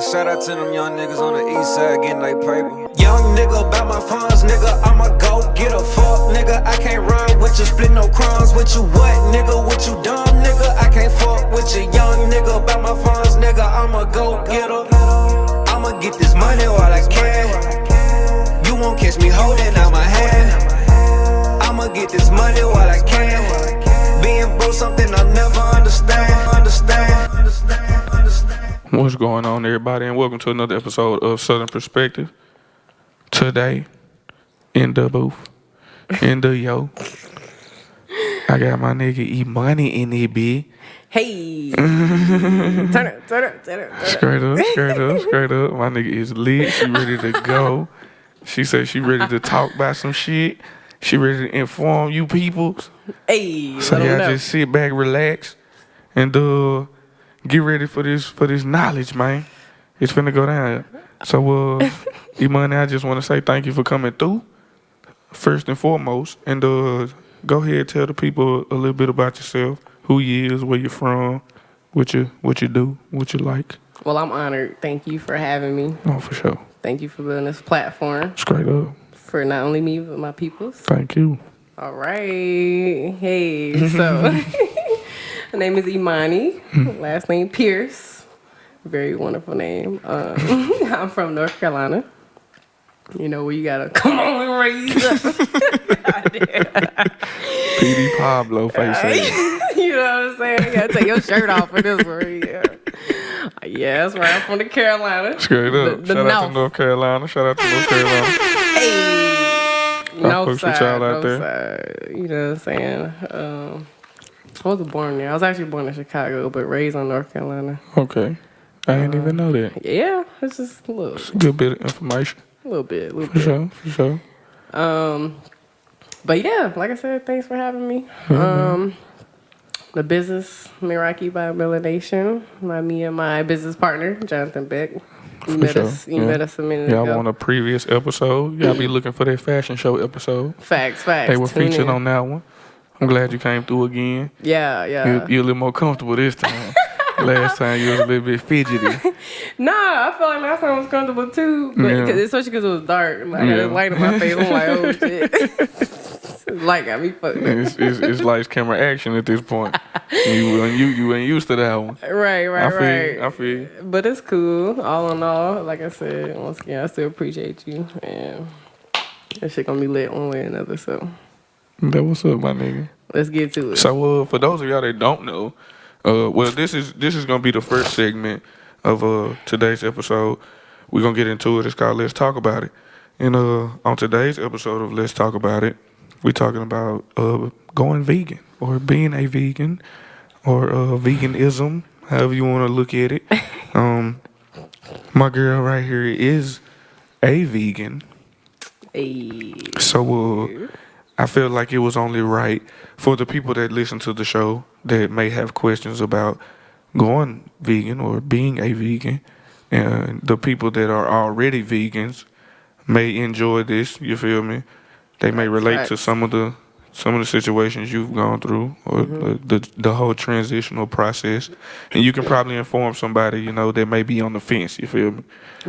shout out to them young niggas on the east side getting they paper. Young nigga, about my funds, nigga, I'ma go get a fuck, nigga. I can't run with you, split no crumbs with you, what, nigga? What you dumb, nigga? I can't fuck with you, young nigga, about my funds, nigga, I'ma go get her. I'ma get this money while I can. You won't catch me holding out my hand. I'ma get this money while I can. Being broke something I'll never understand. What's going on, everybody, and welcome to another episode of Southern Perspective. Today, in the booth, in the yo, I got my nigga Imani in there, bitch. Hey, turn up. Straight up. My nigga is lit. She ready to go. She said she ready to talk about some shit. She ready to inform you people. Hey, so y'all just sit back, relax, and get ready for this knowledge, man. It's finna go down. So, Imani, I just want to say thank you for coming through, first and foremost. And go ahead, tell the people a little bit about yourself, who you is, where you're from, what you do, what you like. Well, I'm honored. Thank you for having me. Oh, for sure. Thank you for building this platform. Straight up. For not only me, but my peoples. Thank you. All right. Hey, so my name is Imani. Last name Pierce. Very wonderful name. I'm from North Carolina. You know where you gotta come on and raise up. PD Pablo face. You know what I'm saying? You gotta take your shirt off for this one. Yeah, that's right. I'm from the Carolina. Straight up. Shout out to North Carolina. Hey. North side. You know what I'm saying? I wasn't born there. I was actually born in Chicago, but raised in North Carolina. Okay. I didn't even know that. Yeah, it's just a little. It's a good bit of information. A little bit. For sure. But yeah, like I said, thanks for having me. The business Meraki by Melanation. Me and my business partner, Jonathan Beck. You met us a minute ago. Y'all on a previous episode. Y'all be looking for that fashion show episode. Facts. They were featured on that one. I'm glad you came through again. Yeah. You're a little more comfortable this time. Last time you was a little bit fidgety. Nah, I felt like last time I was comfortable too, but especially because it was dark. Like, I had this light in my face. I'm like, oh shit. Light got me fucked up. It's lights, camera, action at this point. You ain't used to that one. Right. I feel you. But it's cool. All in all, like I said, once again, I still appreciate you, and that shit gonna be lit one way or another. So that what's up, my nigga. Let's get to it. So for those of y'all that don't know, this is gonna be the first segment of today's episode. We're gonna get into it. It's called Let's Talk About It. And on today's episode of Let's Talk About It, we're talking about going vegan or being a vegan or veganism, however you want to look at it. My girl right here is a vegan. So I feel like it was only right for the people that listen to the show that may have questions about going vegan or being a vegan, and the people that are already vegans may enjoy this. You feel me? They may relate to some of the situations you've gone through, or the whole transitional process, and you can probably inform somebody that may be on the fence. You feel me?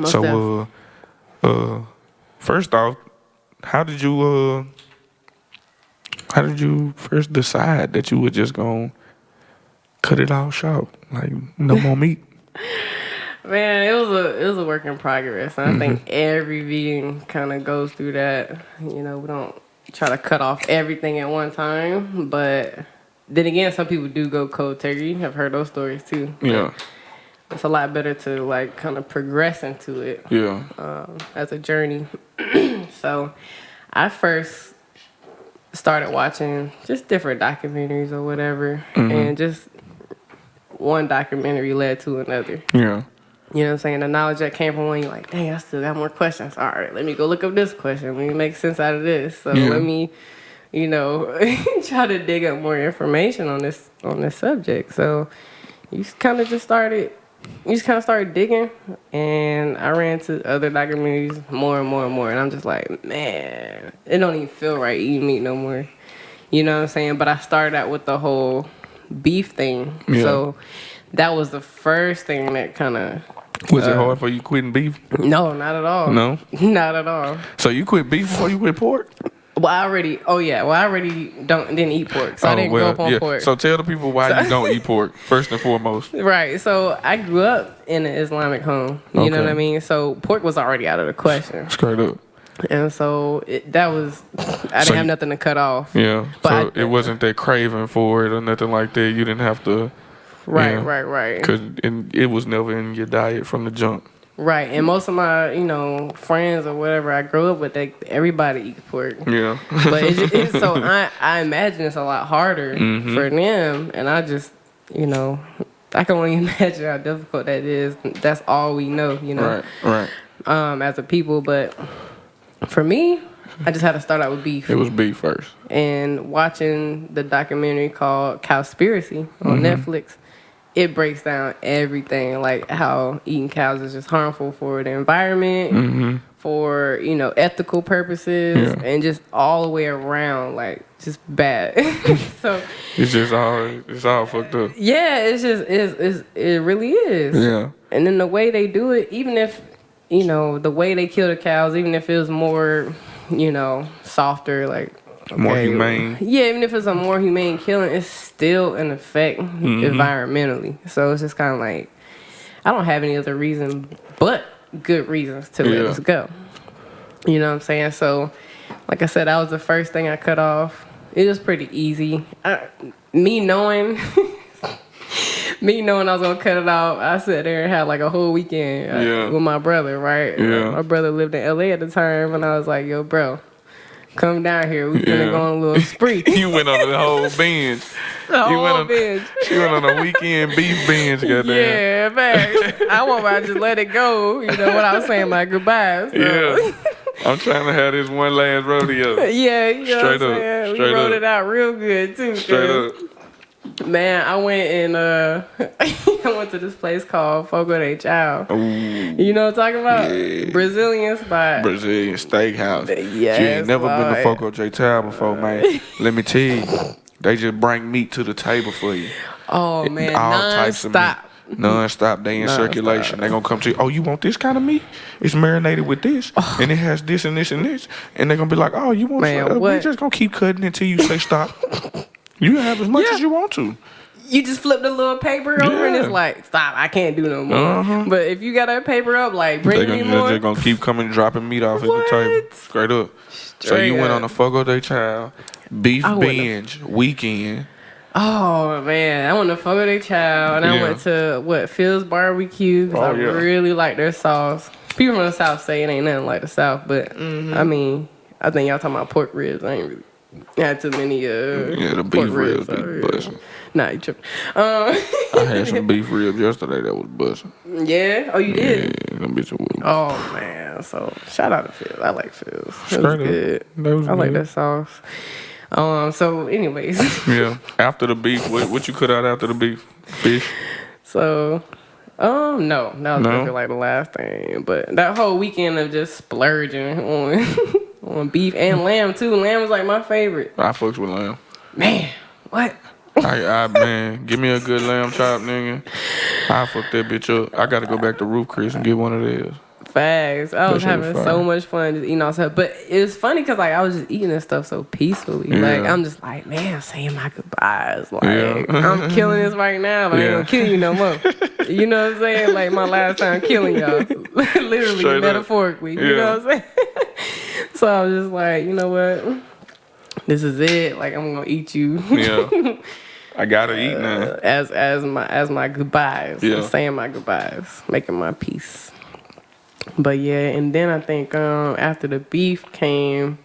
So, first off, how did you first decide that you were just gonna cut it all short, like no more meat? Man, it was a work in progress. And I think every vegan kind of goes through that. We don't try to cut off everything at one time, but then again, some people do go cold turkey. I've heard those stories too. Yeah, it's a lot better to kind of progress into it. Yeah, as a journey. So, I first started watching just different documentaries or whatever, and just one documentary led to another. Yeah. You know what I'm saying? The knowledge that came from one, you're like, dang, I still got more questions. All right, let me go look up this question. Let me make sense out of this. So let me, try to dig up more information on this subject. So you kind of started digging, and I ran to other documentaries more and more and more. And I'm just like, man, it don't even feel right eating meat no more. You know what I'm saying? But I started out with the whole beef thing. Yeah. So that was the first thing that kind of Was it hard for you quitting beef? No, not at all. No? Not at all. So you quit beef before you quit pork? Well, I already didn't eat pork, so I didn't grow up on pork. So tell the people why you don't eat pork, first and foremost. Right. So I grew up in an Islamic home. You know what I mean? So pork was already out of the question. Straight up. And so I didn't have nothing to cut off. Yeah. But so it wasn't that craving for it or nothing like that. You didn't have to. Right. Because it was never in your diet from the jump. Right, and most of my, friends or whatever I grew up with, everybody eats pork. Yeah. But so I imagine it's a lot harder for them, and I just, I can only imagine how difficult that is. That's all we know, Right. As a people. But for me, I just had to start out with beef. It was beef first. And watching the documentary called Cowspiracy on Netflix, it breaks down everything, like how eating cows is just harmful for the environment, for, ethical purposes, and just all the way around, like, just bad. So it's all fucked up. yeah, it really is. Yeah. And then the way they do it, even if, the way they kill the cows, even if it was more, softer, like, More humane. Yeah, even if it's a more humane killing, it's still an effect environmentally. So it's just kind of like, I don't have any other reason but good reasons to let this go. You know what I'm saying? So, like I said, that was the first thing I cut off. It was pretty easy. Me knowing I was going to cut it off, I sat there and had like a whole weekend with my brother, right? Yeah. My brother lived in LA at the time, and I was like, yo, bro, come down here. We finna go on a little spree. You went on the whole binge. Binge. She went on a weekend beef binge, goddamn. Yeah, man. I want to just let it go. You know what I was saying, my goodbyes. So. Yeah. I'm trying to have this one last rodeo. Yeah, you know Straight what I'm up. saying? Straight We wrote up. it out real good, too. Straight up. Man, I went and I went to this place called Fogo de Chao. Ooh. You know what I'm talking about? Yeah. Brazilian spot. Brazilian steakhouse. Yes, You ain't never been to Lord. Fogo J Town before, man. Let me tell you, they just bring meat to the table for you. Oh, man, All types of non-stop. meat. Non-stop. They in circulation. They gonna come to you. Oh, you want this kind of meat? It's marinated with this, and it has this and this and this. And they gonna be like, oh, you want? Man, we what? just gonna keep cutting until you say stop. You can have as much as you want to. You just flip the little paper over and it's like, stop, I can't do no more. But if you got that paper up, like, bring me more. They're gonna keep coming dropping meat off at the table. Straight up. So you went on a Fogo de Chao beef binge weekend. Oh, man. I went to Fogo de Chao and I went to, Phil's Barbecue because I really like their sauce. People from the South say it ain't nothing like the South, but, I mean, I think y'all talking about pork ribs. I ain't really had too many the beef ribs be busting. Nah, you tripping. I had some beef ribs yesterday that was busting. Yeah? Oh, you did? Yeah, them bitches was. Oh, man. So, shout out to Phil's. I like Phil's. It was Straight up. good. That was I like good. that sauce. So, anyways. Yeah. After the beef, what you cut out after the beef? Fish? So, no. That was definitely like the last thing. But that whole weekend of just splurging on beef and lamb, too. Lamb was like my favorite. I fucks with lamb. Man, what? Man, give me a good lamb chop, nigga. I fuck that bitch up. I gotta go back to Roof Chris and get one of theirs. Facts. I was That shit was having fire. so much fun just eating all stuff. But it was funny because like I was just eating this stuff so peacefully. Yeah. Like I'm just like, man, saying my goodbyes. Like Yeah. I'm killing this right now, but I ain't gonna kill you no more. You know what I'm saying? Like my last time killing y'all. Literally, Straight up. metaphorically. You know what I'm saying? So I was just like, you know what? This is it. Like I'm gonna eat you. Yeah. I gotta eat now. as my goodbyes. Yeah. Saying my goodbyes. Making my peace. But yeah, and then I think after the beef came,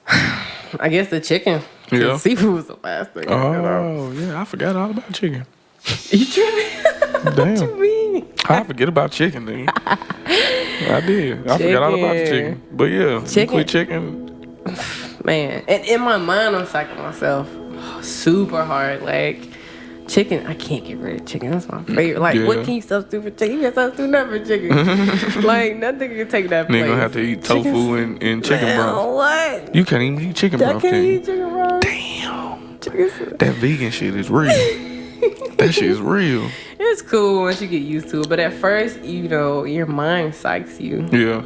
I guess the chicken. Yeah. Seafood was the last thing. Oh, yeah. I forgot all about chicken. You tripping? Damn. What you mean? I forget about chicken, nigga. I did. I forgot all about the chicken. But yeah, you Chicken. quit chicken. Man, and in my mind, I'm psyching myself super hard. Like, chicken, I can't get rid of chicken. That's my favorite. Like, Yeah. what can you substitute for chicken? You can't substitute nothing for chicken. Like, nothing can take that place. Nigga gonna have to eat tofu and chicken Man, broth. what? You can't even eat chicken I broth, can't can you? eat chicken broth. Damn. Chicken. That vegan shit is real. That shit is real. It's It's cool once you get used to it, but at first, you know, your mind psychs you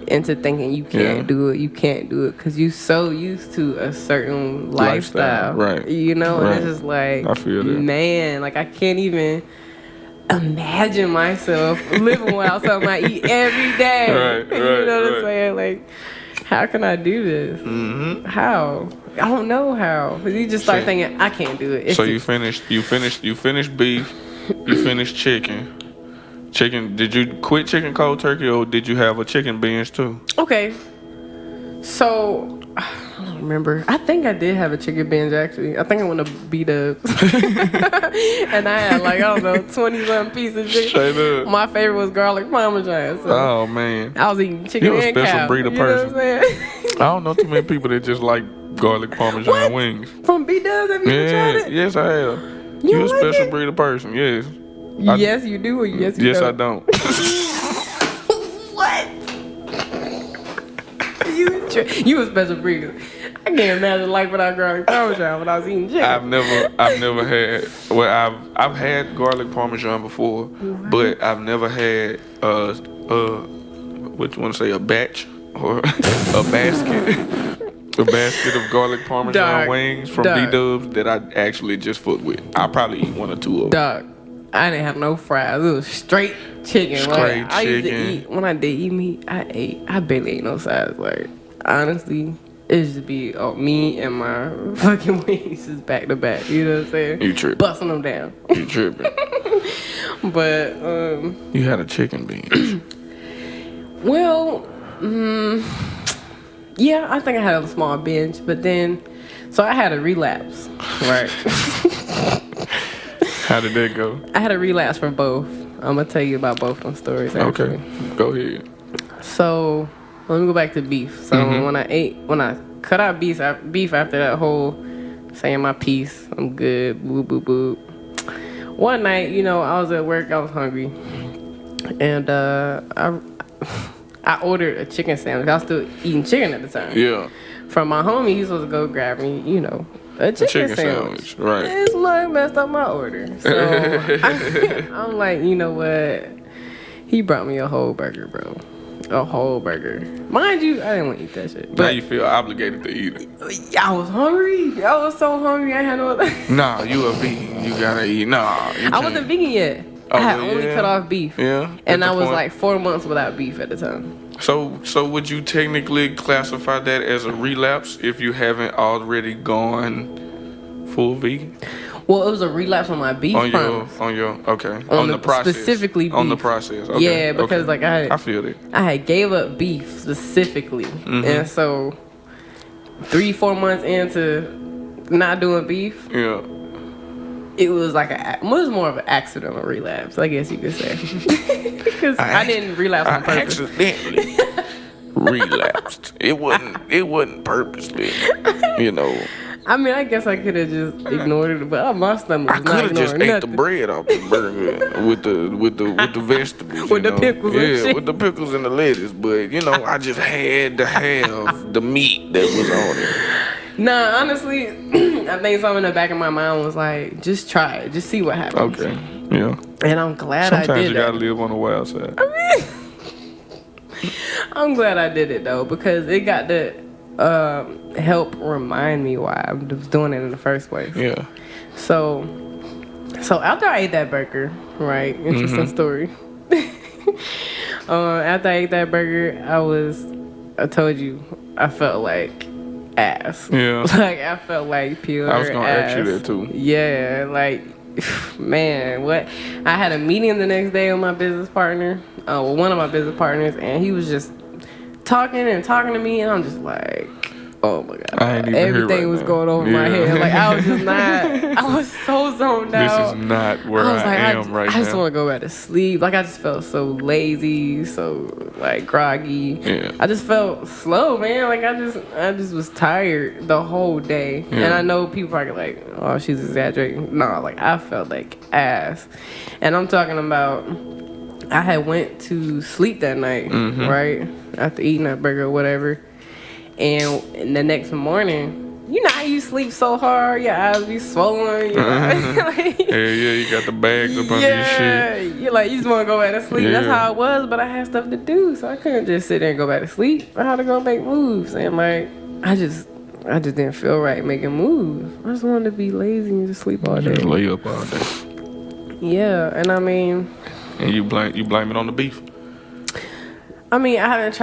into thinking you can't do it. You can't do it because you're so used to a certain lifestyle, right? You know, and it's just like, I feel that. Man, like I can't even imagine myself living without something I eat every day. You know what I'm saying? Like, how can I do this? Mm-hmm. How? I don't know how. You just start thinking, I can't do it. So you finished beef, you finished chicken. Chicken, did you quit chicken cold turkey or did you have a chicken binge too? Okay. So, I don't remember. I think I did have a chicken binge actually. I think I went to B-Dubs. And I had like, I don't know, 20-something pieces of chicken. Straight up. My favorite was garlic parmesan. So oh man. I was eating chicken and cow. You're a special breed of person. You know what I'm saying? I don't know too many people that just like garlic parmesan wings. From B-Dubs? Have you ever tried it? Yes, I have. You're a special breed of person, yes. Yes, you do, or yes, you don't? Yes, I don't. What? You a special breed. I can't imagine life without garlic parmesan when I was eating chicken. I've never had. Well, I've had garlic parmesan before, but I've never had what you want to say, a batch or a basket. A basket of garlic parmesan wings from B-Dubs that I actually just fuck with. I'll probably eat one or two of them. Dog, I didn't have no fries. It was straight chicken. Straight I used to chicken. eat, when I did eat meat, I barely ate no sides. Like, honestly, it used to be me and my fucking wings just back to back. You know what I'm saying? You tripping. Busting them down. You tripping. But, you had a chicken bean. well, yeah, I think I had a small binge, but then, so I had a relapse, right? How did that go? I had a relapse from both. I'm gonna tell you about both of them stories. Actually. Okay, go ahead. So let me go back to beef. So when I cut out beef after that whole saying my piece, I'm good, boo boo boo. One night, you know, I was at work, I was hungry, and I ordered a chicken sandwich. I was still eating chicken at the time. Yeah. From my homie, he's supposed to go grab me, you know, a chicken sandwich. Right. This mug messed up my order. So I'm like, you know what? He brought me a whole burger, bro. A whole burger. Mind you, I didn't want to eat that shit. But now you feel obligated to eat it. I was hungry. I was so hungry. I had no other. Nah, you a vegan. You gotta eat. Nah. I wasn't vegan yet. I had only cut off beef. Yeah. And I was like 4 months without beef at the time. So would you technically classify that as a relapse if you haven't already gone full vegan? Well, it was a relapse on my beef on the process. Specifically beef. On the process. Okay. Yeah, because like I feel it. I had gave up beef specifically. And so 3-4 months into not doing beef. Yeah. It was like it was more of an accidental relapse, I guess you could say. Because I didn't relapse on purpose. Accidentally relapsed. It wasn't purposely, you know. I mean, I guess I could have just ignored it, but my stomach was not ignoring nothing. I could have just ate the bread off the burger with the vegetables, with the pickles and shit. with the pickles and the lettuce. But you know, I just had to have the meat that was on it. Nah, honestly, I think something in the back of my mind was like, just try it, just see what happens. Okay, yeah. And I'm glad I did that. Sometimes you gotta live on the wild side. I mean, I'm glad I did it though, because it got to help remind me why I was doing it in the first place. Yeah. So after I ate that burger, right? Interesting story. After I ate that burger, I told you, I felt like ass. Yeah. Like I felt like pure ass. I was gonna ask you that too. Yeah, like man, what? I had a meeting the next day with my business partner, one of my business partners, and he was just talking to me, and I'm just like, oh my god, everything was going over my head. Like I was just not. I was so zoned out. This is not where I am right now. I just want to go back to sleep. Like I just felt so lazy, so like groggy. Yeah. I just felt slow, man. Like I just was tired the whole day. Yeah. And I know people probably like, oh, she's exaggerating. No, like I felt like ass. And I'm talking about, I had went to sleep that night, right? After eating that burger or whatever. And the next morning, you know how you sleep so hard, your eyes be swollen. Like, yeah, you got the bags up under your shit. You like, you just want to go back to sleep. Yeah. That's how it was, but I had stuff to do, so I couldn't just sit there and go back to sleep. I had to go make moves, and like, I just didn't feel right making moves. I just wanted to be lazy and just sleep all day. Just lay up all day. Yeah, and I mean, and you blame it on the beef. I mean, I haven't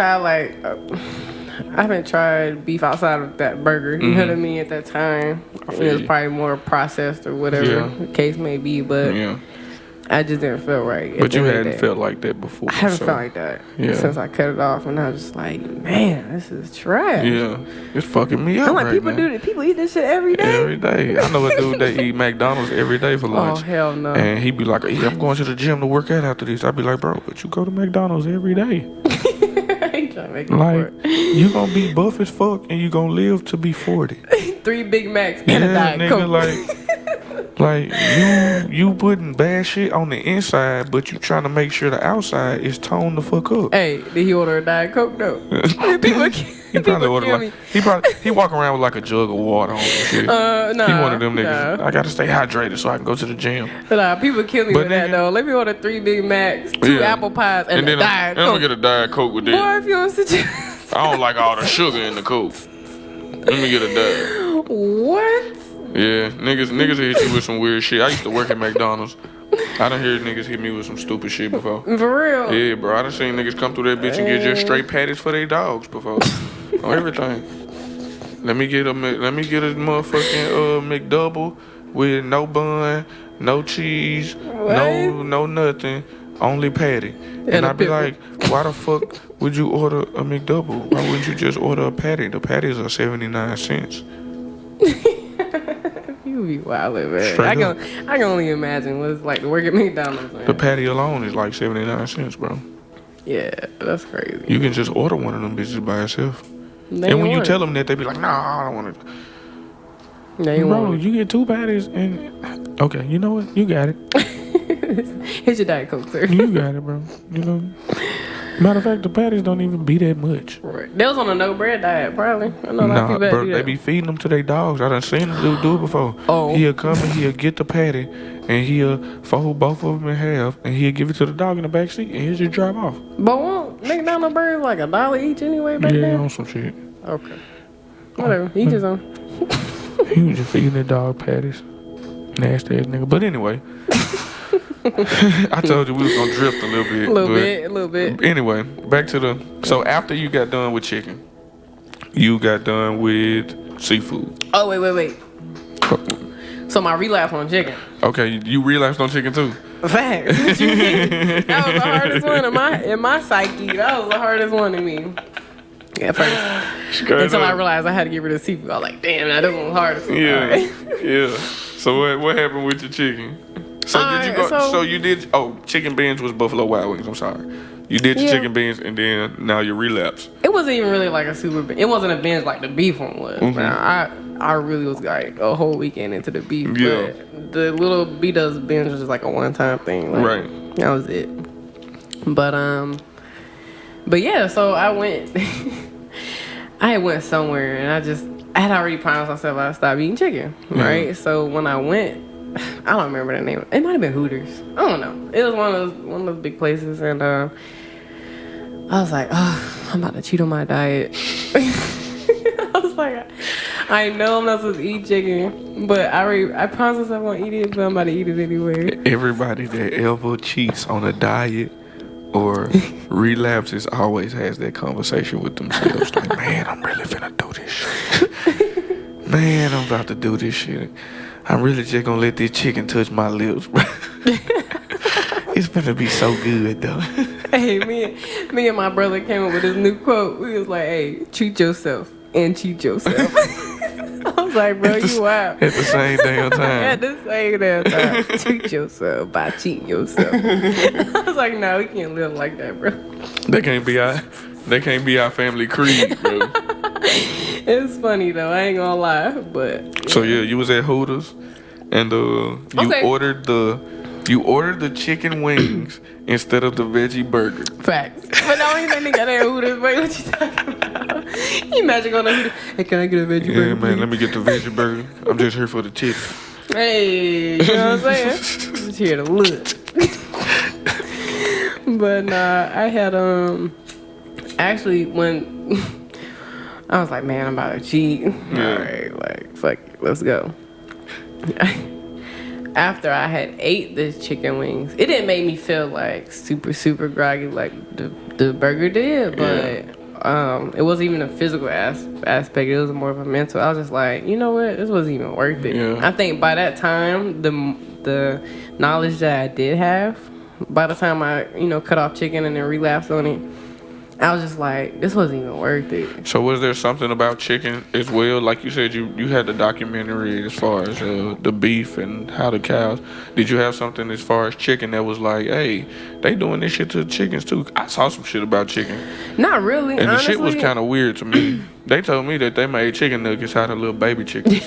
tried beef outside of that burger. You know what I mean? At that time, it was probably more processed or whatever the case may be. But I just didn't feel right. But you hadn't felt like that before. I haven't felt like that since I cut it off, and I was just like, man, this is trash. Yeah, it's fucking me up. I'm like, people eat this shit every day. Every day. I know a dude that eat McDonald's every day for lunch. Oh hell no. And he'd be like, yeah, I'm going to the gym to work out after this. I'd be like, bro, but you go to McDonald's every day. Like, you gonna be buff as fuck and you gonna live to be 40. 3 Big Macs and a Diet nigga, Coke. like you putting bad shit on the inside, but you trying to make sure the outside is toned the fuck up. Hey, did he order a Diet Coke though? He probably ordered he walk around with like a jug of water on and shit. Nah, he one of them niggas. Nah. I gotta stay hydrated so I can go to the gym. Nah, people kill me with that though. Let me order 3 Big Macs, 2 apple pies, and a Diet Coke. I'm gonna get a Diet Coke with that. Boy, if you don't suggest. I don't like all the sugar in the Coke. Let me get a Diet. What? Yeah, niggas hit you with some weird shit. I used to work at McDonald's. I done heard niggas hit me with some stupid shit before. For real? Yeah, bro. I done seen niggas come through that bitch and get just straight patties for their dogs before. On everything. Let me get a motherfucking McDouble with no bun, no cheese, no nothing, only patty. And I'd be like, why the fuck would you order a McDouble? Why wouldn't you just order a patty? The patties are 79 cents. You be wildin', man. I can only imagine what it's like to work at McDonald's, man. The patty alone is like 79 cents, bro. Yeah, that's crazy. You can just order one of them bitches by itself. And when you tell them that, they be like, nah, I don't want it. Bro, you get 2 patties and... Okay, you know what? You got it. Here's your Diet Coke, sir. You got it, bro. You know... Matter of fact, the patties don't even be that much. Right. They was on a no bread diet, probably. I know nah, bro, they be feeding them to their dogs. I done seen them do it before. Oh. He'll come and he'll get the patty and he'll fold both of them in half and he'll give it to the dog in the back seat and he'll just drive off. But won't McDonald's burgers like $1 each anyway back then? Yeah, on some shit. Okay. Whatever. He just on. He was just feeding the dog patties. Nasty ass nigga. But anyway. I told you we was gonna drift a little bit. A little bit. Anyway, back to the... So after you got done with chicken, you got done with seafood. Oh, wait. So my relapse on chicken. Okay, you relapsed on chicken too? Facts. What you mean? That was the hardest one in my psyche. That was the hardest one to me. At first. Until I realized I had to get rid of seafood. I was like, damn, that was the hardest one. Yeah. Yeah. So what happened with your chicken? So did you go? So you did? Oh, chicken binge was Buffalo Wild Wings. I'm sorry. You did your chicken binge, and then now you relapse. It wasn't even really like a super binge. It wasn't a binge like the beef one was. Mm-hmm. I really was like a whole weekend into the beef. Yeah. But the little B-Dubs binge was just like a one-time thing. Like, right. That was it. But yeah. So I went. I had went somewhere, and I had already promised myself I'd stop eating chicken. Right. Mm-hmm. So when I went. I don't remember the name. It might have been Hooters. I don't know. It was one of those big places, and I was like, oh, I'm about to cheat on my diet. I was like, I know I'm not supposed to eat chicken, but I promise I won't eat it, but I'm about to eat it anyway. Everybody that ever cheats on a diet or relapses always has that conversation with themselves. Like, man, I'm really finna do this shit. Man, I'm about to do this shit. I'm really just gonna let this chicken touch my lips, bro. It's gonna be so good, though. Hey, me and my brother came up with this new quote. We was like, hey, treat yourself and cheat yourself. I was like, bro, you wild. At the same damn time. At the same damn time. Treat yourself by cheating yourself. I was like, no, we can't live like that, bro. That can't be our family creed, bro. It's funny though, I ain't gonna lie, but so yeah, you was at Hooters, and ordered the chicken wings instead of the veggie burger. Facts. But the only thing they got at Hooters, wait, what you talking about? You imagine going to hey, can I get a veggie burger? Yeah, man, let me get the veggie burger. I'm just here for the chicken. Hey, you know what I'm saying? Just here to look. But nah, I had actually when I was like, man, I'm about to cheat. Yeah. All right, like fuck it, let's go. After I had ate the chicken wings, it didn't make me feel like super groggy like the burger did, but it wasn't even a physical aspect. It was more of a mental. I was just like, you know what, this wasn't even worth it. I think by that time, the knowledge that I did have, by the time I cut off chicken and then relapsed on it, I was just like, this wasn't even worth it. So was there something about chicken as well? Like you said, you had the documentary as far as the beef and how the cows. Did you have something as far as chicken that was like, hey, they doing this shit to the chickens too? I saw some shit about chicken. Not really, and honestly. The shit was kind of weird to me. They told me that they made chicken nuggets out of little baby chickens.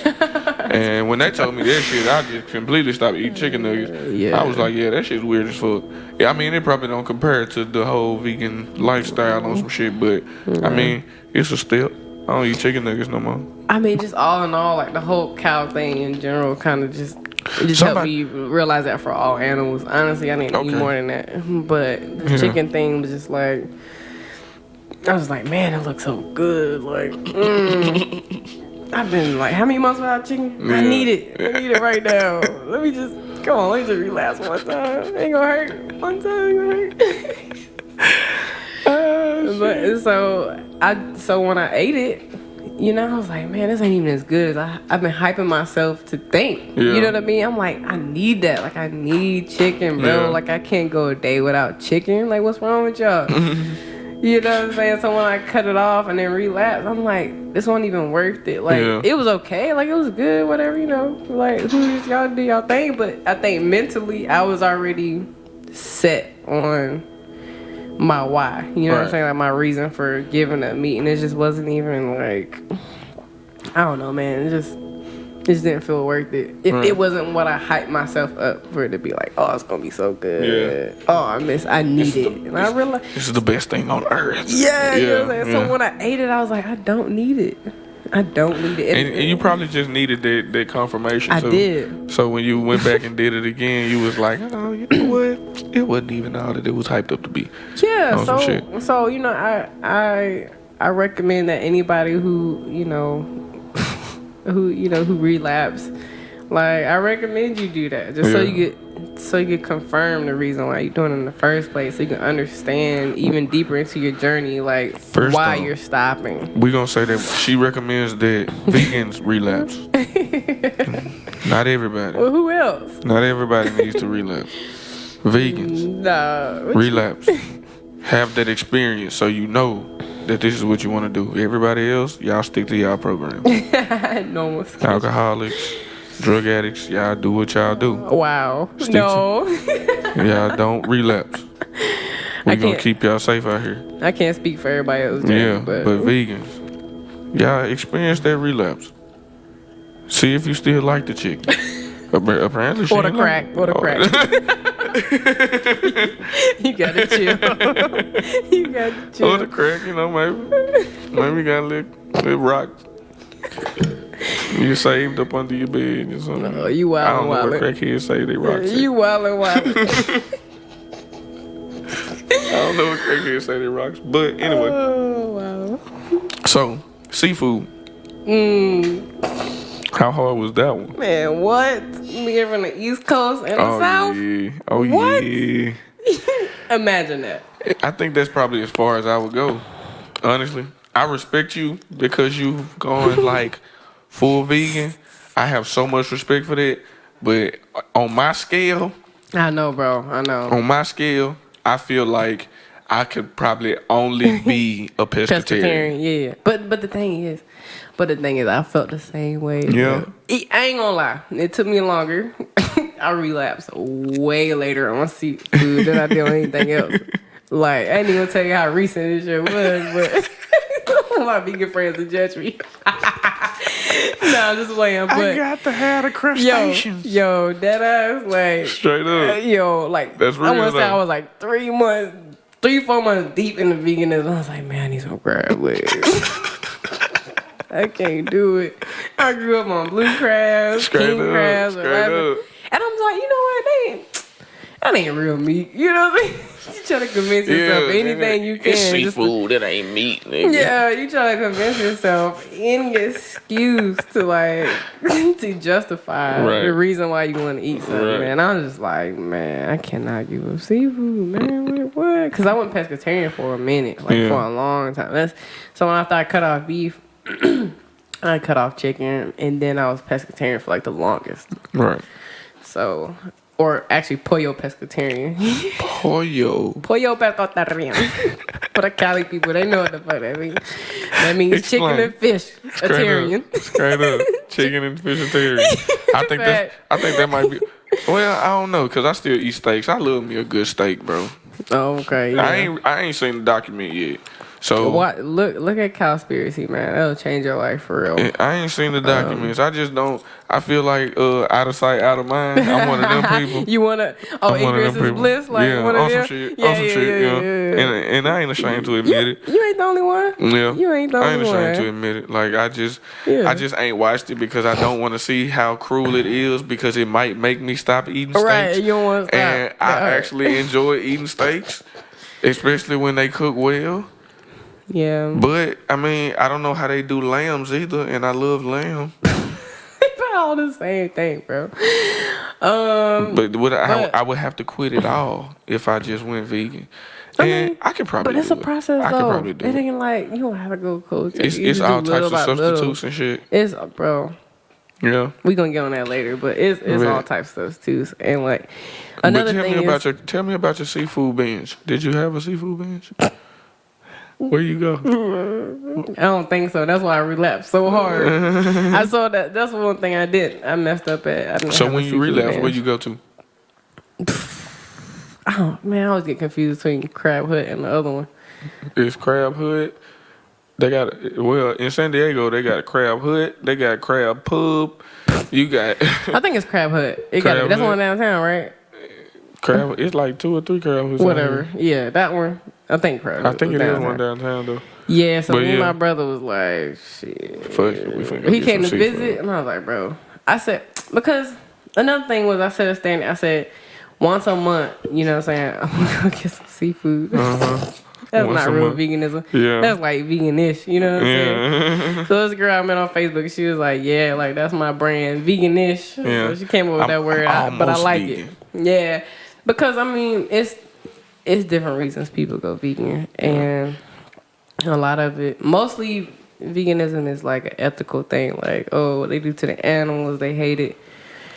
And when they told me that shit, I just completely stopped eating chicken nuggets. I was like, yeah, that shit's weird as fuck. Yeah, I mean, it probably don't compare to the whole vegan lifestyle on some shit, but I mean, it's a step. I don't eat chicken nuggets no more. I mean, just all in all, like the whole cow thing in general kind of just helped me realize that for all animals. Honestly, I didn't eat more than that. But the chicken thing was just like, I was like, man, it looks so good. Like, I've been like, how many months without chicken? I need it. I need it right now. Let me just relapse one time. Ain't gonna hurt. One time ain't gonna hurt. But so when I ate it, I was like, man, this ain't even as good as I've been hyping myself to think. You know what I mean? I'm like, I need that. Like, I need chicken, bro. Like, I can't go a day without chicken. Like, what's wrong with y'all? You know what I'm saying? So when I cut it off and then relapse, I'm like, this wasn't even worth it. Like, it was okay. Like, it was good, whatever, Like, y'all do y'all thing. But I think mentally, I was already set on my why. You know what I'm saying? Like, my reason for giving up meat. And it just wasn't even, like, I don't know, man. It just didn't feel worth it. It wasn't what I hyped myself up for it to be like, oh, it's gonna be so good. Oh, I need it. And I realized this is the best thing on earth. Yeah, you know what I'm saying? So when I ate it, I was like, I don't need it. I don't need it. And you probably just needed that confirmation too. I did. So when you went back and did it again, you was like, oh, you know what? It wasn't even all that it was hyped up to be. Yeah. So I recommend that anybody who who relapse, like, I recommend you do that just so you get confirm the reason why you're doing it in the first place, so you can understand even deeper into your journey, like why you're stopping. We gonna say that she recommends that vegans relapse. Not everybody. Well, who else? Not everybody needs to relapse. Vegans, relapse. Have that experience so you know that this is what you want to do. Everybody else, y'all stick to y'all program. No. Alcoholics, drug addicts, y'all do what y'all do. Wow. No. Y'all don't relapse. We gonna keep y'all safe out here. I can't speak for everybody else. But vegans, y'all experience that relapse. See if you still like the chicken. Apparently, or the crack. You gotta chill. Or the crack, maybe you got a little rock. You saved up under your bed or something. Oh, you wild. I don't know what crackheads say they rock. You wild. I don't know what crackheads say they rocks. But anyway. Oh, wow. So, seafood. How hard was that one? Man, what? We're from the East Coast and the South? Yeah. Oh, what? Yeah. Imagine that. I think that's probably as far as I would go. Honestly. I respect you because you've gone like full vegan. I have so much respect for that. But on my scale... I know, bro. I know. On my scale, I feel like I could probably only be a pescatarian. Yeah. But the thing is, I felt the same way. Yeah. I ain't gonna lie. It took me longer. I relapsed way later on seafood than I did on anything else. Like, I ain't even gonna tell you how recent this shit was, but my vegan friends will judge me. I'm just playing. But I got to have the crustaceans. Yo, that ass, like, straight up. Like, that's real. I want to say I was like 3 4 months deep in the veganism. I was like, man, I need some crab legs. I can't do it. I grew up on blue crabs, king crabs, and I'm like, you know what? That ain't real meat. You know what I mean? You try to convince yourself anything you can. It's seafood. That ain't meat, nigga. Yeah, you try to convince yourself any excuse to like to justify the reason why you want to eat something, man. I'm just like, man, I cannot give up seafood, man. What? Because I went pescatarian for a minute, for a long time. So after I cut off beef, I cut off chicken, and then I was pescatarian for like the longest. Right. So. Or actually, pollo pescatarian. Pollo pescatarian. For the Cali people, they know what the fuck that means. That means chicken and fish. Straight up. Chicken and fish-atarian. I think that might be. Well, I don't know, because I still eat steaks. I love me a good steak, bro. Oh, okay. Yeah. I ain't seen the document yet. So what? Look at Cowspiracy, man. That'll change your life for real. I ain't seen the documents. I just don't. I feel like out of sight, out of mind. I'm one of them people. You wanna? Oh, ignorance is bliss. Like one of them. Some shit. Yeah. And I ain't ashamed to admit it. You ain't the only one. Yeah. You ain't the only one. I ain't ashamed to admit it. Like I just ain't watched it because I don't want to see how cruel it is because it might make me stop eating steaks. Right. You don't want to stop. And I actually enjoy eating steaks, especially when they cook well. Yeah. But, I mean, I don't know how they do lambs either, and I love lamb. It's all the same thing, bro. I would have to quit it all if I just went vegan. I could probably do it. But it's a process, though. I could probably do it. It ain't like, you don't have to go coach. It's all types of substitutes and shit. It's, bro. Yeah. We gonna get on that later, but it's all types of substitutes. And, like, another thing is... Tell me about your seafood binge. Did you have a seafood binge? Where you go? I don't think so. That's why I relapsed so hard. I saw that. That's one thing I did. I messed up at. So when you relapsed, where you go to? Oh man, I always get confused between Crab Hut and the other one. It's Crab Hut. They got in San Diego. They got Crab Hut. They got Crab Pub. You got. I think it's Crab Hut. That's the one downtown, right? Crab. It's like 2 or 3 Crab Huts. Whatever. Yeah, that one. I think Crab. I think it is one downtown though. Yeah, so me and my brother was like, shit. Fuck it, he came to visit, and I was like, bro. I said, because another thing was I said, once a month, you know what I'm saying, I'm going to go get some seafood. That's once not real veganism. Yeah. That's like veganish, you know what I'm saying? So this girl I met on Facebook, she was like, yeah, like that's my brand, veganish. Yeah. So she came up with that word, but I like vegan. It. Yeah. Because, I mean, it's different reasons people go vegan, and a lot of it, mostly veganism is like an ethical thing. Like, oh, what they do to the animals, they hate it.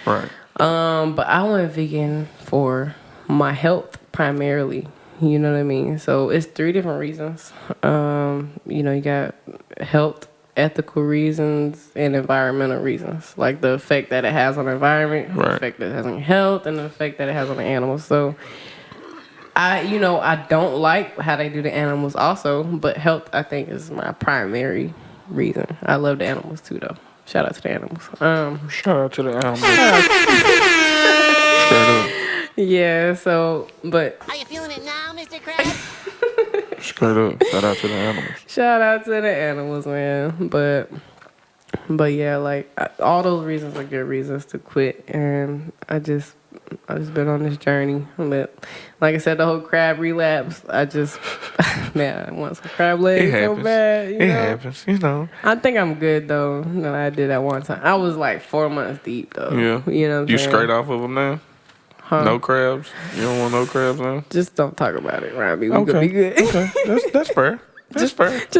Right. But I went vegan for my health primarily. You know what I mean? So it's 3 different reasons. You got health, ethical reasons, and environmental reasons. Like the effect that it has on the environment, the effect that it has on health, and the effect that it has on the animals. So I don't like how they do the animals also, but health, I think, is my primary reason. I love the animals too, though. Shout out to the animals. Shout out to the animals. Yeah, so, but... Are you feeling it now, Mr. Krabs? Straight up. Shout out to the animals. Shout out to the animals, man. But yeah, like, all those reasons are good reasons to quit, and I just been on this journey. But like I said, the whole crab relapse, I want some crab legs so bad. It happens, you know. I think I'm good, though. No, I did that one time. I was like 4 months deep, though. Yeah. You know what I'm saying? You straight off of them now? Huh? No crabs? You don't want no crabs now? Just don't talk about it, Robbie. We could be good. Okay, that's fair. Just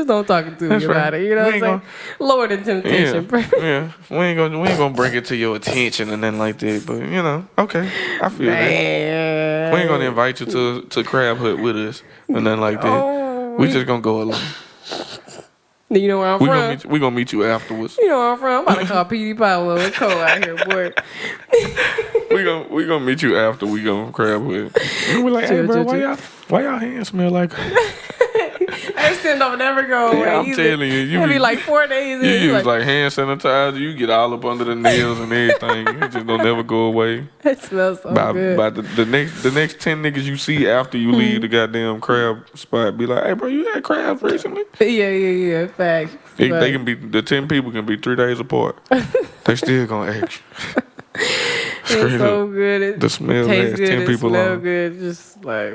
don't talk to me about it. You know what I'm saying? Lower the temptation. Yeah. We ain't gonna bring it to your attention and nothing like that. But you know, okay, I feel that. We ain't gonna invite you to Crab Hut with us or nothing like that. We just gonna go along. You know where I'm from? We gonna meet you afterwards. You know where I'm from? I'm about to call PD Power. It's cold out here, boy. we gonna meet you after we go Crab Hut. We like, hey, bro, why y'all hands smell like? Accent don't never go away. Yeah, I'm either. telling you, It'll be like 4 days. You in, use like hand sanitizer. You get all up under the nails and everything. It just don't never go away. It smells so good. By the next 10 niggas you see after you leave the goddamn crab spot, be like, hey bro, you had crabs recently? Yeah. Facts. They can be the 10 people can be 3 days apart. They still gonna ask you. It's so good. The smell tastes lasts good. 10 It people smell long. good. Just like,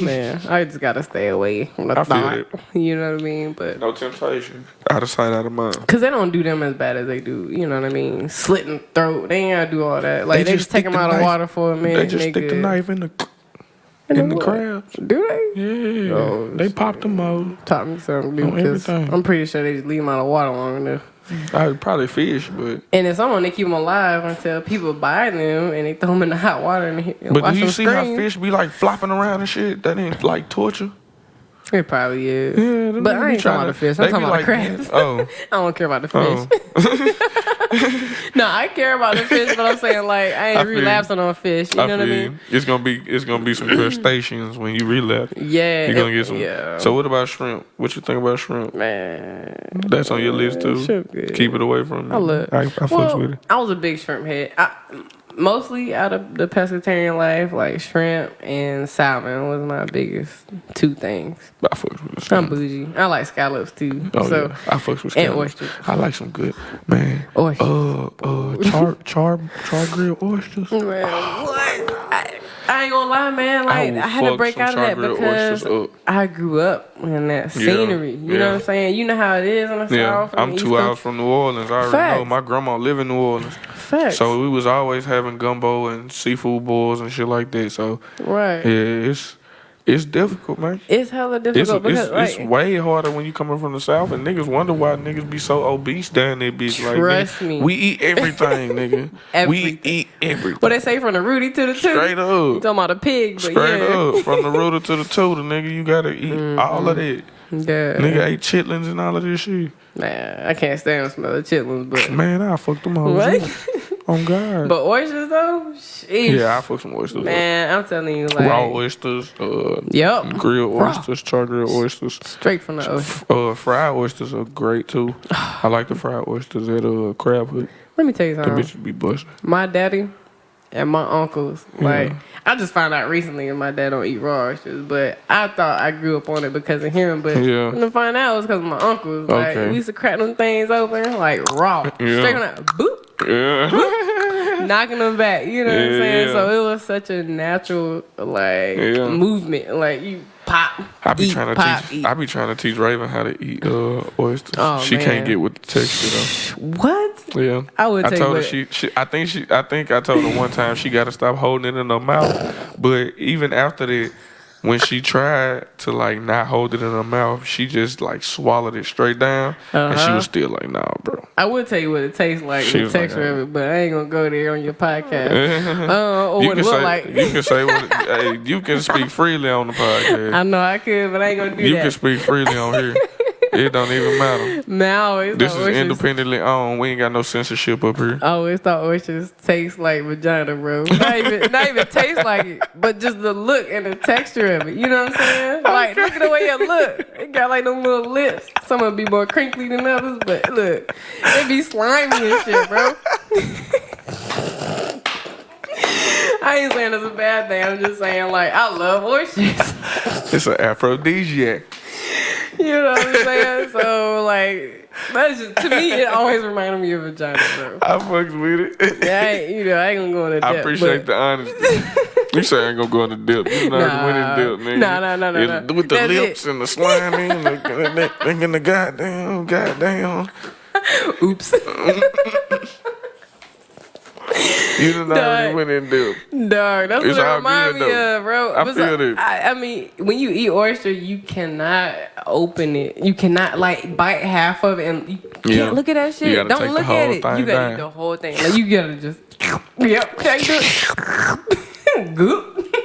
man, I just gotta stay away from the I feel thought. it. You know what I mean? But No temptation. Out of sight, out of mind. because they don't do them as bad as they do. You know what I mean? Slitting throat. They ain't gotta do all that. Like they just take stick them the out of knife- water for a minute. They just stick the good. knife in the what? crabs. Do they? Yeah. Oh, they pop them out. Taught me something. On Because everything. I'm pretty sure they just leave them out of water long enough. I would probably fish, but And then someone they keep them alive until people buy them and they throw them in the hot water and but watch do you them see how scream. fish be like flopping around and shit? That ain't like torture. It probably is. Yeah, them But niggas I be ain't talking trying about to- the fish. they I'm be talking about the like, crabs. oh. I don't care about the Oh. fish. No, I care about the fish, but I'm saying like I ain't I feel you. relapsing on fish. You know what I feel mean? you. It's gonna be some crustaceans when you relapse. Yeah. You're gonna get some. Yeah. So what about shrimp? What you think about shrimp? Man. That's on your list too. Shrimp good. Keep it away from me. I love. I fucks with it. I was a big shrimp head. Mostly out of the pescatarian life, like shrimp and salmon was my biggest 2 things. I fucks with it. I'm bougie. I like scallops too. Oh so yeah, I fucks with and scallops. oysters. I like some good man. Oysters. Char grilled oysters. Man, what? I ain't gonna lie, man. Like will I had to fuck break some out of that char-grilled because oysters up. I grew up in that scenery. You know yeah. what I'm saying? You know how it is in the Yeah, South. and I'm the 2 East Coast. hours from New Orleans. I already Facts. know. My grandma live in New Orleans. Facts. So we was always having gumbo and seafood boils and shit like that. So right. yeah, it's difficult, man. It's hella difficult because It's like, way harder when you coming from the South, and niggas wonder why niggas be so obese down there, bitch. Like, Trust nigga, me. we eat everything, nigga. We Everything. eat everything. what they say from the Rudy to the tootie. Straight You up. talking about a pig, but Straight yeah. up. From the rooter to the tutor, nigga, you gotta eat all of that. Yeah. Nigga ate chitlins and all of this shit. Man, I can't stand the smell of chitlins, but Man, I fucked them all. what? On God. But oysters though, sheesh. Yeah, I fuck some oysters. Man, I'm telling you, like Raw oysters, Yep. grilled Raw. oysters, char grilled oysters. Straight from the ocean. Fried oysters are great too. I like the fried oysters at Crab Hut. Let me tell you Them something. bitches be busting. My daddy and my uncles, like I just found out recently that my dad don't eat raw oysters, but I thought I grew up on it because of him. But Yeah. to find out it was because of my uncles. Like Okay. we used to crack them things open like raw, Yeah. straight from that boop. Yeah. Knocking them back, you know what I'm Yeah, saying? yeah. So it was such a natural like Yeah. movement. Like you pop, I be eat, trying to pop, teach. eat. I be trying to teach Raven how to eat oysters. Oh, She man. can't get with the texture What? though. Yeah. I would I tell you told her what- I think I told her one time she got to stop holding it in her mouth. But even after that, when she tried to like not hold it in her mouth, she just like swallowed it straight down, and she was still like, "Nah, bro." I would tell you what it tastes like, She the was like, texture of it, but I ain't gonna go there on your podcast. Or You what can it look say like. you can say what hey, you can speak freely on the podcast. I know I could, but I ain't gonna do You that. can speak freely on here. It don't even matter. Man, I always This thought is oysters, independently owned. We ain't got no censorship up here. I always thought oysters taste like vagina, bro. Not even taste like it, but just the look and the texture of it. You know what I'm saying? Like, look at the way it look. It got like them little lips. Some would be more crinkly than others, but look, it be slimy and shit, bro. I ain't saying it's a bad thing. I'm just saying, like, I love oysters. It's an aphrodisiac. You know what I'm saying? So, like, that's just, to me, it always reminded me of vagina, bro. I fucks with it. Yeah, I ain't gonna go into depth. I appreciate the honesty. You say I ain't gonna go into depth. You know Nah. went in depth, nigga. No. With the That's lips it. and the slimy and the goddamn. Oops. You done already went in depth. Dog, that's It's what it all reminds good, me though. of, bro. I But feel it. I mean, when you eat oyster, you cannot open it. You cannot like bite half of it and you can't look at that shit. gotta Don't take the look whole at it. thing You gotta down. eat the whole thing. Like you gotta just yep, can't do it. Goop.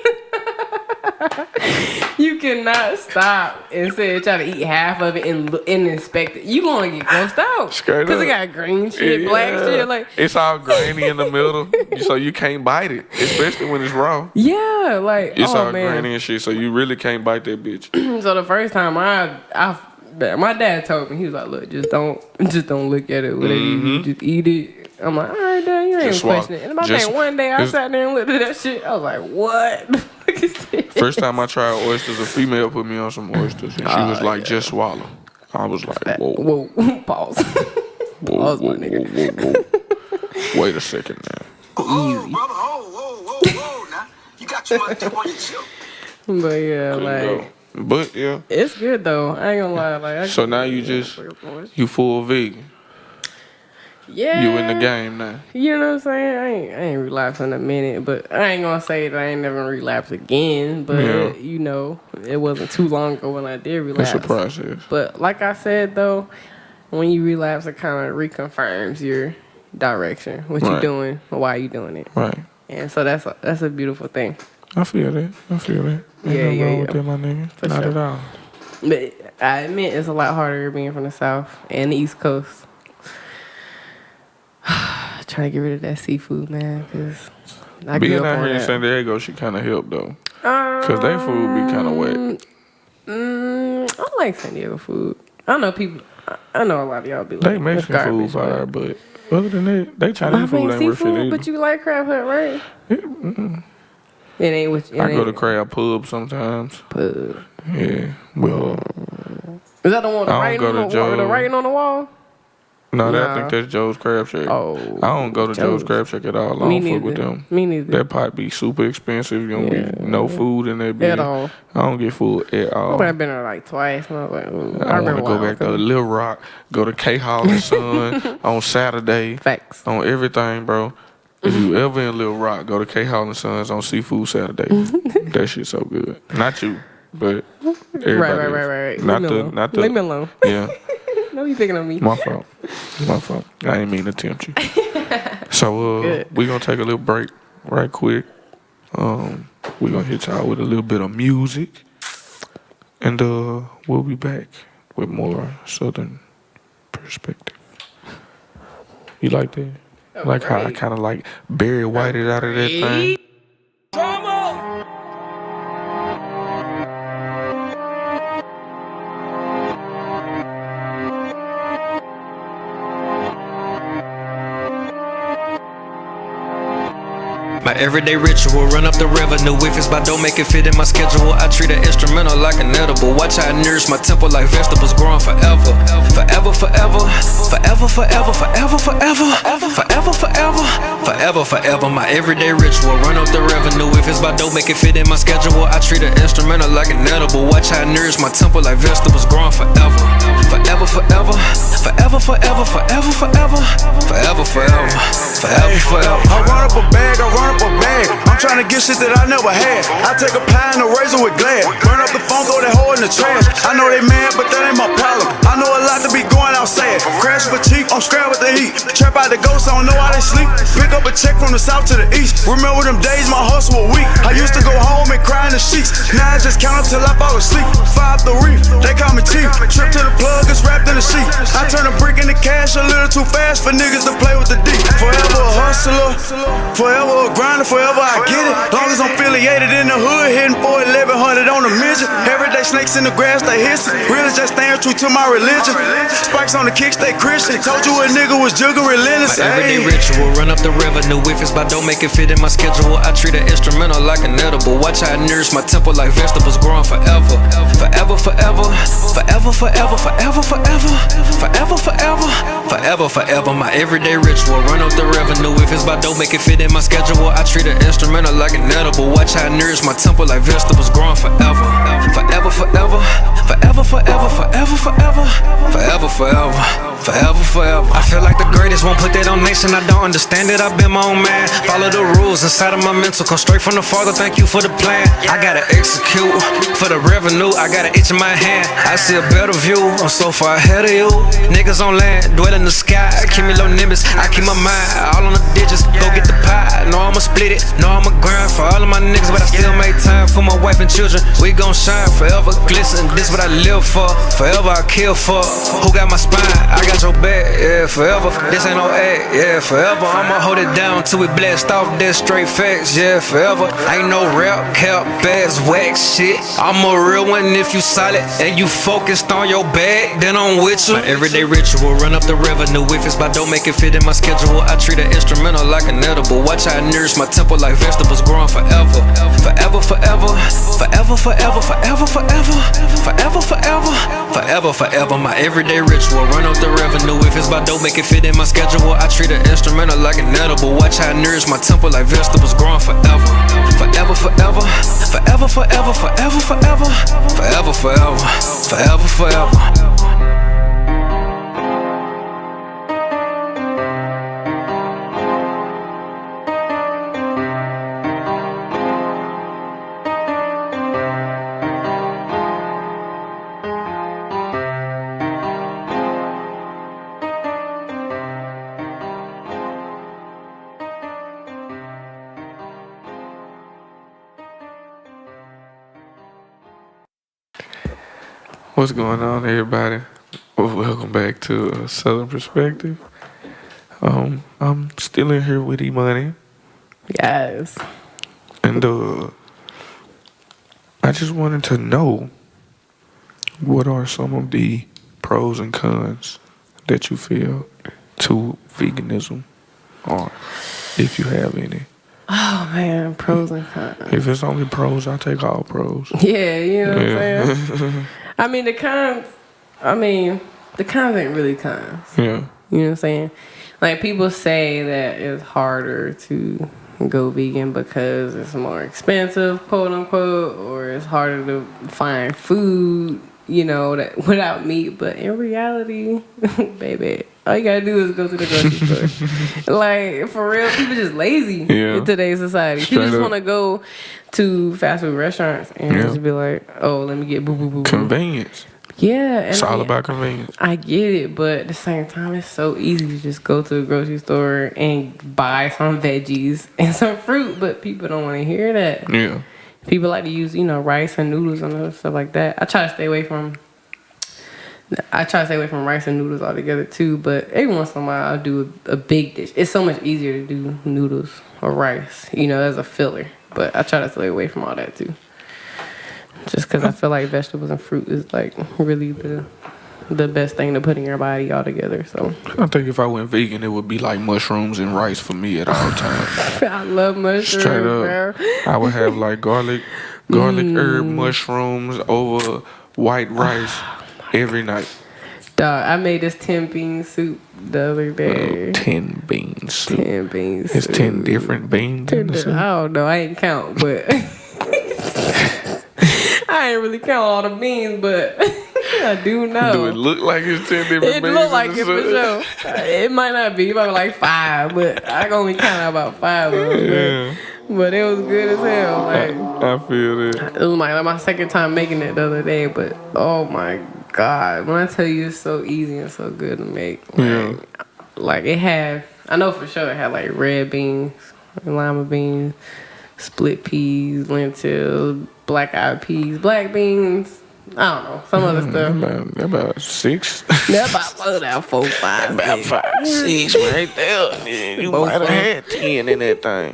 You cannot stop and say try to eat half of it and inspect it. You gonna get grossed out because it got green shit, black shit. Like it's all grainy in the middle, so you can't bite it, especially when it's raw. Yeah, like it's all grainy and shit, so you really can't bite that bitch. So the first time my dad told me, he was like, "Look, just don't look at it. Whatever you just eat it." I'm like, "All right, Dad, you ain't questioning it." And I think one day I sat there and looked at that shit. I was like, "What the fuck is this?" First time I tried oysters, a female put me on some oysters, and she was like, "Just swallow." I was like, "Whoa, pause, pause, my nigga. Whoa. Wait a second now." Oh, brother, whoa, now you got too much dip on your chip. But yeah, But yeah, it's good though. I ain't gonna lie. Like, so now you full vegan. Yeah, you in the game now. You know what I'm saying? I ain't relapsed in a minute, but I ain't gonna say that I ain't never relapsed again. But you know, it wasn't too long ago when I did relapse. It's a process. But like I said though, when you relapse, it kind of reconfirms your direction, what you're doing, or why you doing it. Right. And so that's a beautiful thing. I feel that. Ain't no wrong with that, my nigga. Not at all. But I admit it's a lot harder being from the South and the East Coast. Trying to get rid of that seafood, man. Cause being out here in San Diego, she kind of helped though. Cause they food be kind of wet. I like San Diego food. I know a lot of y'all be like, they Mexican food fire, but other than that, they Chinese food ain't worth shit either. But you like Crab Hut, right? It ain't what I go to Crab Pub sometimes. Pub. Yeah. Well, is that the one with the writing on the wall? No, I think that's Joe's Crab Shack. Oh, I don't go to Joe's Crab Shack at all. I don't fuck with them. Me neither. That pot be super expensive. You don't be no food in that bitch. At all. I don't get food at all. I've been there like twice. And I was like, I want to go back to Little Rock, go to K Hall and Son on Saturday. Facts. On everything, bro. If you ever in Little Rock, go to K Hall and Sons on Seafood Saturday. That shit so good. Not you, but everybody. Right. Leave me alone. Yeah. No, you picking on me. My fault. I ain't mean to tempt you. So we gonna take a little break right quick. We gonna hit y'all with a little bit of music, and we'll be back with more Southern perspective. You like that? Like how I kind of like Barry Whited out of that thing. My everyday ritual, run up the revenue. If it's by don't make it fit in my schedule. I treat an instrumental like an edible. Watch how I nourish my temple like vegetables growing forever. Forever, forever. Forever, forever, forever, forever. Forever, forever. Forever, forever. My everyday ritual, run up the revenue. If it's by don't make it fit in my schedule. I treat an instrumental like an edible. Watch how I nourish my temple like vegetables growing forever. Forever, forever. Forever, forever, forever, forever. Forever, forever. Forever, forever. I run up a bag, I'm trying to get shit that I never had. I take a pie and a razor with glad. Burn up the phone, throw that hole in the trash. I know they mad, but that ain't my problem. I know a lot to be going outside. Crash for cheap, I'm scrapped with the heat. Trap out the ghosts, I don't know how they sleep. Pick up a check from the south to the east. Remember them days my hustle was weak. I used to go home and cry in the sheets. Now I just count up till I fall asleep. 5 the reef, they call me chief. Trip to the plug, it's wrapped in the sheet. I turn a brick into cash a little too fast for niggas to play with the D. Forever a hustler, forever a grinder, forever I get it. Long as I'm affiliated in the hood, hitting for 1100 on a midget. Everyday snakes in the grass, they hissing. Really just staying true to my religion. Spikes on the kicks, they Christian. Told you a nigga was jugging relentless. My everyday ritual, run up the revenue. If it's by don't make it fit in my schedule. I treat an instrumental like an edible. Watch how I nourish my temple like vegetables growing forever. Forever, forever. Forever, forever, forever, forever. Forever, forever. Forever, forever. My everyday ritual, run up the revenue. If it's by don't make it fit in my schedule. I treat an instrumental like an edible. Watch how I nourish my temple like vegetables growing forever. Forever, forever. Forever, forever, forever, forever. Forever, forever. forever, forever. I feel like the greatest, won't put that on nation. I don't understand it, I've been my own man. Follow the rules inside of my mental, come straight from the Father, thank you for the plan. I gotta execute for the revenue, I got an itch in my hand. I see a better view, I'm so far ahead of you. Niggas on land, dwell in the sky, keep me low nimbus, I keep my mind all on the digits, go get the pie. Know I'ma split it, know I'ma grind for all of my niggas, but I still make time for my wife and children. We gon' shine forever, glisten, this what I live for, forever I kill for. Who got my spine? I got your back, yeah, forever. This ain't no act, yeah, forever. I'ma hold it down till we blast off, that's straight facts, yeah, forever. Ain't no rap, cap, bass, wax shit. I'm a real one if you solid and you focused on your bag, then I'm with you. My everyday ritual, run up the revenue. If it's by don't make it fit in my schedule, I treat an instrumental like an edible. Watch how I nourish my temple like vegetables growing forever. Forever, forever, forever, forever, forever, forever, forever, forever, forever, forever. My everyday ritual, run up the revenue. If it's by don't make it fit in my schedule, I treat an instrumental like an edible. Watch how I nourish my temple like vegetables growing forever. Forever, forever, forever, forever, forever, forever, forever, forever, forever, forever. What's going on, everybody? Well, welcome back to Southern Perspective. I'm still in here with Imani, Yes. and I just wanted to know what are some of the pros and cons that you feel to veganism, or if you have any. Oh man, pros and cons. If it's only pros, I take all pros. Yeah, you know what I'm saying? I mean, the cons ain't really cons. Yeah. You know what I'm saying? Like, people say that it's harder to go vegan because it's more expensive, quote unquote, or it's harder to find food, you know, that without meat. But in reality, baby, all you gotta do is go to the grocery store. Like, for real, people just lazy in today's society. People just want to go to fast food restaurants and just be like, oh, let me get boo boo boo. Convenience. Yeah. And it's all about convenience. I get it, but at the same time, it's so easy to just go to the grocery store and buy some veggies and some fruit, but people don't want to hear that. Yeah. People like to use, rice and noodles and other stuff like that. I try to stay away from rice and noodles altogether too, but every once in a while I'll do a big dish. It's so much easier to do noodles or rice, as a filler. But I try to stay away from all that too. Just because I feel like vegetables and fruit is like really the best thing to put in your body altogether. So I think if I went vegan, it would be like mushrooms and rice for me at all times. I love mushrooms. Straight up, bro. I would have like garlic herb mushrooms over white rice every night. Dog, I made this 10 bean soup the other day. 10 bean soup. 10 beans. It's 10 different beans in the soup. I don't know. I ain't count, but I ain't really count all the beans, but I do know. Do it look like it's 10 different beans? It look like it for sure. It might not be. It might be like 5, but I can only count out about 5 of them. Yeah. But it was good as hell. Like, I feel that. It was my second time making it the other day, but oh my God, when I tell you it's so easy and so good to make. Like it had, I know for sure it had like red beans, lima beans, split peas, lentils, black eyed peas, black beans. I don't know, some other stuff. About 6. About 4, 5, about 5, 6 right there. You might have had 10 in that thing.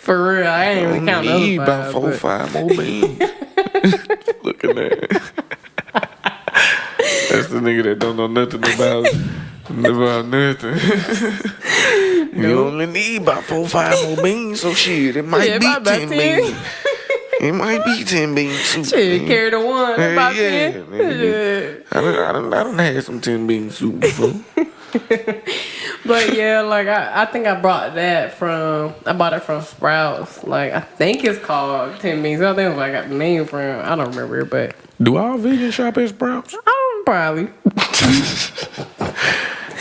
For real, I ain't even counting those 5. About 4, 5 more beans. Look at that. That's the nigga that don't know nothing about nothing. You only need about 4, 5 more beans, so shit, it might be 10 beans. It might be 10 beans soup. Shit, carry the one. About 10. Man. I done had some 10 bean soup before. But yeah, like I think I bought it from Sprouts. Like I think it's called 10 beans. I think I got the name from. I don't remember, but do all vegans shop at Sprouts? Probably.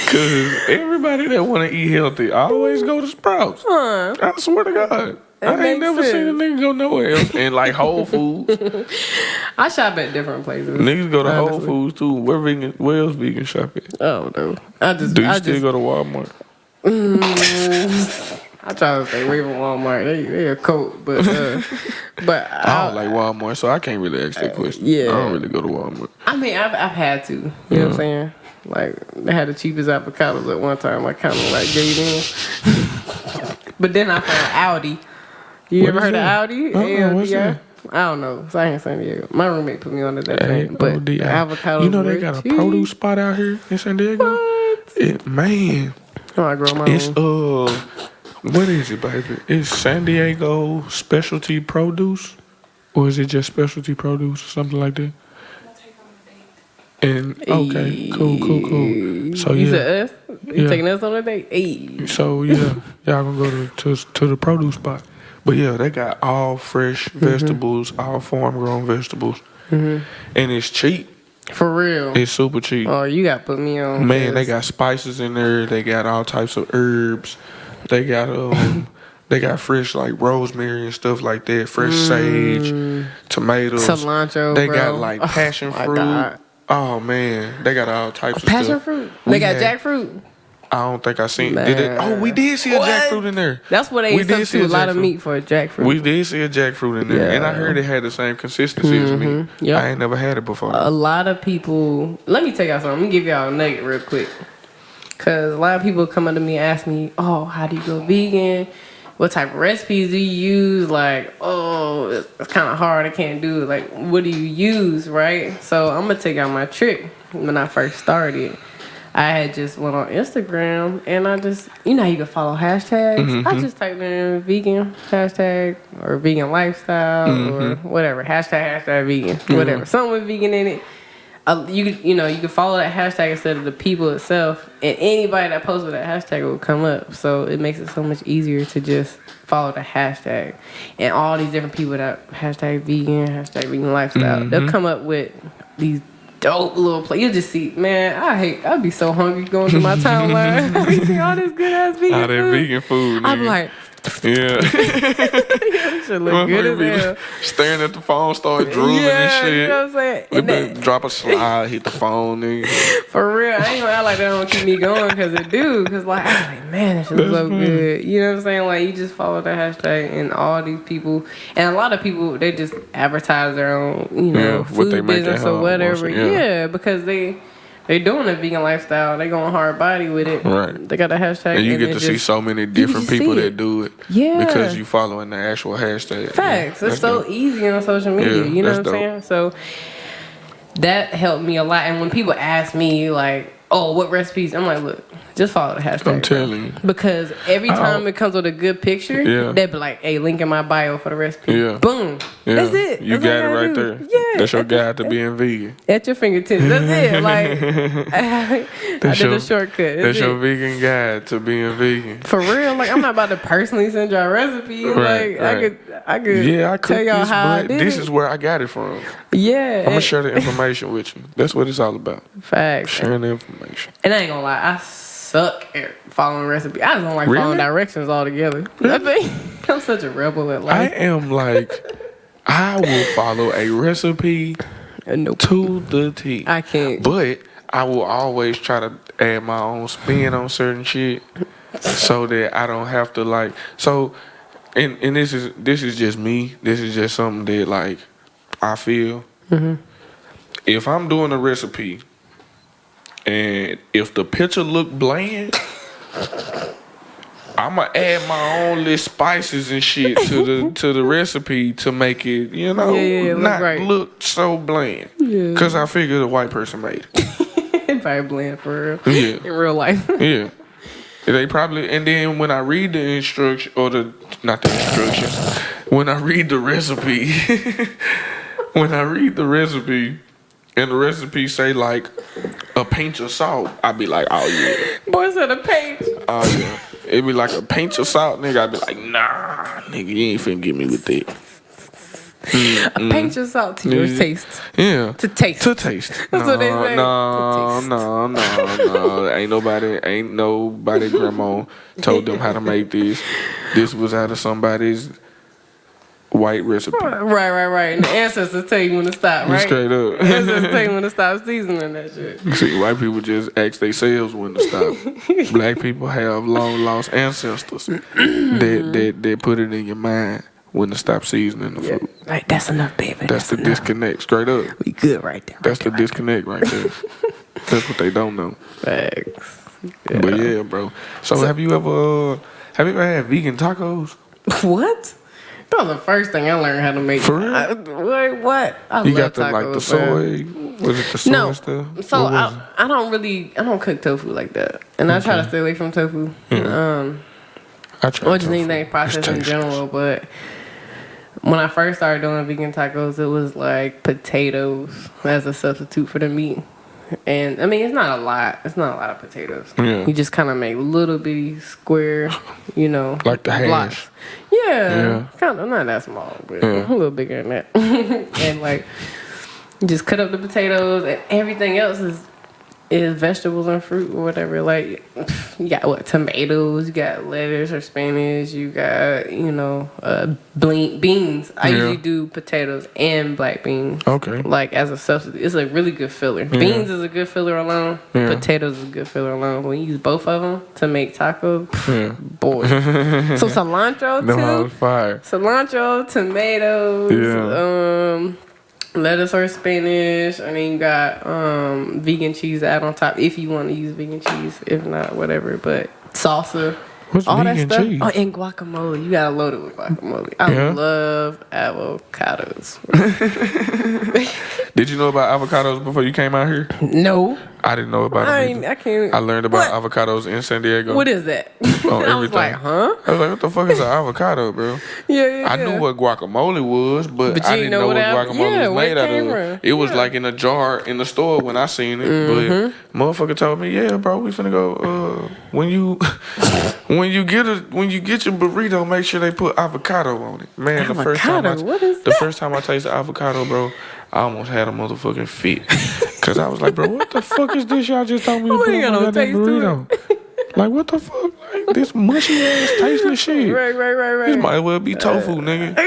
Cause everybody that want to eat healthy always go to Sprouts. I swear to God. I ain't never seen a nigga go nowhere else. And like Whole Foods. I shop at different places. Niggas go to Whole Foods too. Where else vegan shop at? Oh no. Do you still go to Walmart? I try to stay away from Walmart. They a coat, but I don't like Walmart, so I can't really ask that question. Yeah. I don't really go to Walmart. I mean, I've had to. You know what I'm saying? Like they had the cheapest avocados at one time. I kind of like gave in. But then I found Aldi. You ever heard of Aldi? What's that? I don't know. It's like in San Diego. My roommate put me on to that thing. But the avocados, you know they got a produce spot out here in San Diego. What? Man, I grow my it's own. what is it, baby? It's San Diego Specialty Produce, or is it just Specialty Produce or something like that? And okay, cool. So You yeah, said us? You taking us on a date? Hey. so yeah, y'all gonna go to the produce spot. But yeah, they got all fresh vegetables, all farm grown vegetables, and it's cheap. For real. It's super cheap. Oh, you got to put me on. Man, they got spices in there. They got all types of herbs. They got they got fresh like rosemary and stuff like that. Fresh sage, tomatoes, cilantro. They bro. got like passion fruit. God. Oh man, they got all types of Passion stuff. fruit. They got jackfruit. I don't think I seen. Did it? Oh, we did see a jackfruit in there. That's what they substitute a lot of meat for a jackfruit. We did see a jackfruit in there, and I heard it had the same consistency as me. Yep. I ain't never had it before. A lot of people. Let me tell y'all something. I'm gonna give y'all a nugget real quick, cause a lot of people come up to me and ask me, "Oh, how do you go vegan? What type of recipes do you use? Like, oh, it's kind of hard. I can't do it. Like, what do you use, right?" So I'm gonna tell y'all my trick. When I first started, I had just went on Instagram and I just, you know how you can follow hashtags? I just typed in vegan hashtag or vegan lifestyle or whatever. Hashtag vegan, whatever. Something with vegan in it. You can follow that hashtag instead of the people itself, and anybody that posts with that hashtag will come up. So it makes it so much easier to just follow the hashtag. And all these different people that hashtag vegan lifestyle, they'll come up with these dope little play. You just see, man, I'd be so hungry going through my timeline. I be seeing all this good ass vegan All that food. vegan food. I'm nigga. like, Yeah. this shit look good as hell. Staring at the phone, start drooling and shit. You know what I'm saying? We better drop a slide, hit the phone, nigga. For real, I ain't gonna act like that don't keep me going because it do. Because like, I'm like, man, that shit looks so good. You know what I'm saying? Like, you just follow the hashtag and all these people, and a lot of people, they just advertise their own, what they food make at business or home, whatever. yeah. Yeah, because they doing a vegan lifestyle. They going hard body with it. Right. They got a hashtag. And you get to see so many different just people see that it. do it. Yeah. Because you following the actual hashtag. Facts. Yeah, It's so dope. easy on social media. Yeah, You know what I'm that's saying? So that helped me a lot. And when people ask me like, "Oh, what recipes?" I'm like, "Look, just follow the hashtag." I'm telling you. Because every time it comes with a good picture, Yeah. they be like, "Hey, link in my bio for the recipe." Yeah. Boom. Yeah. That's it. You That's got all it I right do. there. Yeah. That's your guide to being vegan. At your fingertips. That's it. Like, I did a shortcut. That's your it. vegan guide to being vegan. For real, like I'm not about to personally send y'all recipes. Right, like I could Yeah, I tell cook y'all this, how I but did this it. is where I got it from. Yeah. I'm going to share the information with you. That's what it's all about. Facts. Sharing the information. And I ain't gonna lie, I suck at following recipes. I just don't like Really? following directions altogether. I think I'm such a rebel at I life. am like, I will follow a recipe Nope. to the T. I can't. But I will always try to add my own spin on certain shit so that I don't have to like. So, and this is just me. This is just something that like I feel. If I'm doing a recipe and if the picture look bland, I'ma add my own little spices and shit to the recipe to make it, look not right. look so bland. Yeah. Cause I figured a white person made it. Probably bland for real. Yeah. In real life. Yeah. They probably, and then when I read the instruction or not the instructions, when I read the recipe, and the recipe say like a pinch of salt, I be like, oh yeah. Boy said a page. Oh yeah. It be like a pinch of salt, nigga. I be like, nah, nigga, you ain't finna get me with that. A pinch of salt to your taste. Yeah. To taste. To taste. That's what they say. No, To taste. no. Ain't nobody grandma told them how to make this. This was out of somebody's white recipe. Right. And the ancestors tell you when to stop, right? Straight up. Ancestors tell you when to stop seasoning that shit. See, white people just ask themselves when to stop. Black people have long lost ancestors that put it in your mind when to stop seasoning the food. Right, that's enough, baby. That's the enough. disconnect. Straight up. We good right there. That's the disconnect right there. That's what they don't know. Facts. Yeah. But yeah, bro. So have you ever had vegan tacos? What? That was the first thing I learned how to make. For real? Wait, what? I You love got the tacos, like the soy. Was it the soy No. stuff? So What was it? I don't cook tofu like that, and I try to stay away from tofu. I tried Or just tofu. anything It's processed in tasty. general. But when I first started doing vegan tacos, it was like potatoes as a substitute for the meat. And I mean, it's not a lot. It's not a lot of potatoes. Yeah. You just kind of make little bitty square, Like the hash. blocks. Yeah, Yeah. kind of not that small, but Yeah. a little bigger than that. And like, you just cut up the potatoes, and everything else is vegetables and fruit or whatever. Like, you got what, tomatoes, you got lettuce or spinach, you got beans. I usually do potatoes and black beans. Okay. Like as a substitute, it's a really good filler. Beans is a good filler alone. Yeah. Potatoes is a good filler alone. When you use both of them to make tacos, boy. So cilantro Them too. hoes fire. Cilantro, tomatoes, lettuce or spinach, and then you got vegan cheese to add on top if you want to use vegan cheese. If not, whatever. But salsa, What's all vegan that stuff. cheese? Oh, and guacamole. You gotta load it with guacamole. I Yeah. love avocados. Did you know about avocados before you came out here? No, I didn't know about them either. I can't. I learned about avocados in San Diego. What is that? On I was everything. like, huh? I was like, what the fuck is an avocado, bro? Yeah. I knew what guacamole was, but But I you didn't know know what what av- guacamole yeah, was where made it out came of. from. It was like in a jar in the store when I seen it. But motherfucker told me, yeah, bro, we finna go. When you get your burrito, make sure they put avocado on it. Man, Avocado? What is the first time I tasted avocado, bro, I almost had a motherfucking fit. Cause I was like, bro, what the fuck is this y'all just told me to Oh, put ain't on got my no goddamn taste to burrito? Like, what the fuck? Like, this mushy ass tasteless shit. Right. This might as well be tofu, nigga.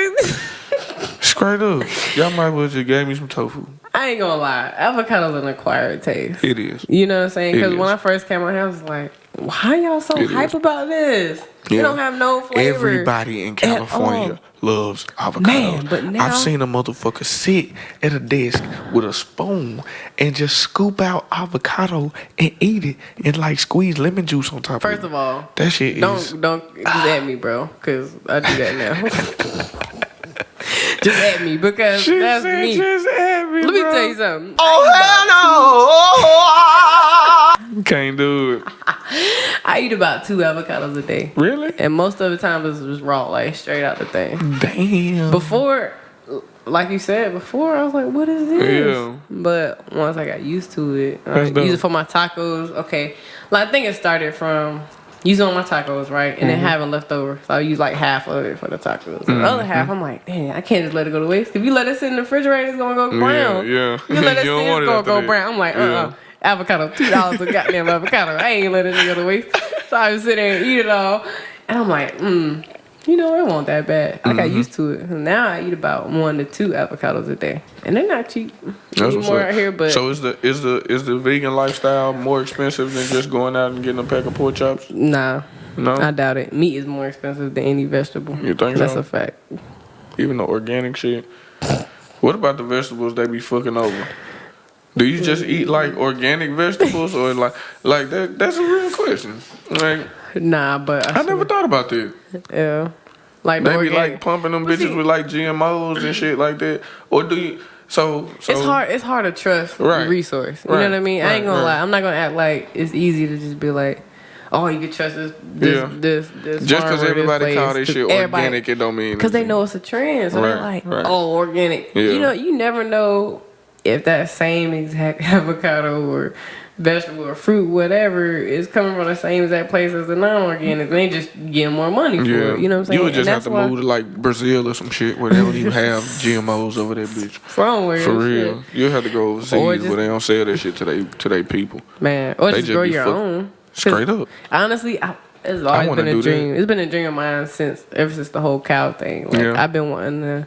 Straight up. Y'all might as well just gave me some tofu. I ain't gonna lie, avocado's an acquired taste. It is. You know what I'm saying? It Because when is. I first came out here, I was like, why y'all so It hype is. about this? Yeah. You don't have no flavor. Everybody in California loves avocado. Man, but now- I've seen a motherfucker sit at a desk with a spoon and just scoop out avocado and eat it and like squeeze lemon juice on top First of it. of all, That shit is. don't just at me, bro, because I do that now. Just at me, because She that's said me. just at me, Let me bro. tell you something. Can't do it. I eat about 2 avocados a day. Really? And most of the time it's just raw, like straight out the thing. Damn. Before, like you said before, I was like, what is this? Yeah. But once I got used to it, I That's dope. use it for my tacos. Okay. Like, I think it started from using on my tacos, right? And then having leftover. So I use like half of it for the tacos. The other half, I'm like, dang, I can't just let it go to waste. If you let it sit in the refrigerator, it's going to go brown. yeah. You let it You don't sit, want it's it going to after go that. brown. I'm like, Yeah. avocado, $2 a goddamn avocado. I ain't letting it go to waste. So I just sit there and eat it all. And I'm like, you know, it wasn't that bad. I got used to it. And now I eat about 1 to 2 avocados a day. And they're not cheap. That's Need what's more up. out here, but So is the vegan lifestyle more expensive than just going out and getting a pack of pork chops? nah. No? I doubt it. Meat is more expensive than any vegetable. You think That's so? a fact. Even the organic shit. What about the vegetables they be fucking over? Do you just eat like organic vegetables or like that? That's a real question. Like Nah, but I never thought about that. Yeah. Like They the be organic. like pumping them But bitches see, with like GMOs and shit like that. Or do you? So It's hard to trust Right. the resource. You Right. know what I mean? I ain't Right, gonna right. lie. I'm not gonna act like it's easy to just be like, oh, you can trust this Yeah. this Just farmer, because everybody this call place, this 'cause shit everybody- organic, it don't mean Because they anything. know it's a trend. So they're Right, like, right. oh, organic. Yeah. You know, you never know if that same exact avocado or vegetable or fruit, whatever, is coming from the same exact place as the non-organic, they just get more money for it. You know what I'm saying? You would just And have to that's why- move to like Brazil or some shit where they don't even have GMOs over there, bitch. somewhere. For shit. real. You'll have to go overseas Or where just- they don't sell that shit to they people. Man, or They just just grow be your fuck- own. 'Cause Straight up. Honestly, it's always wanna been a do that. dream. It's been a dream of mine ever since the whole cow thing. Like Yeah. I've been wanting to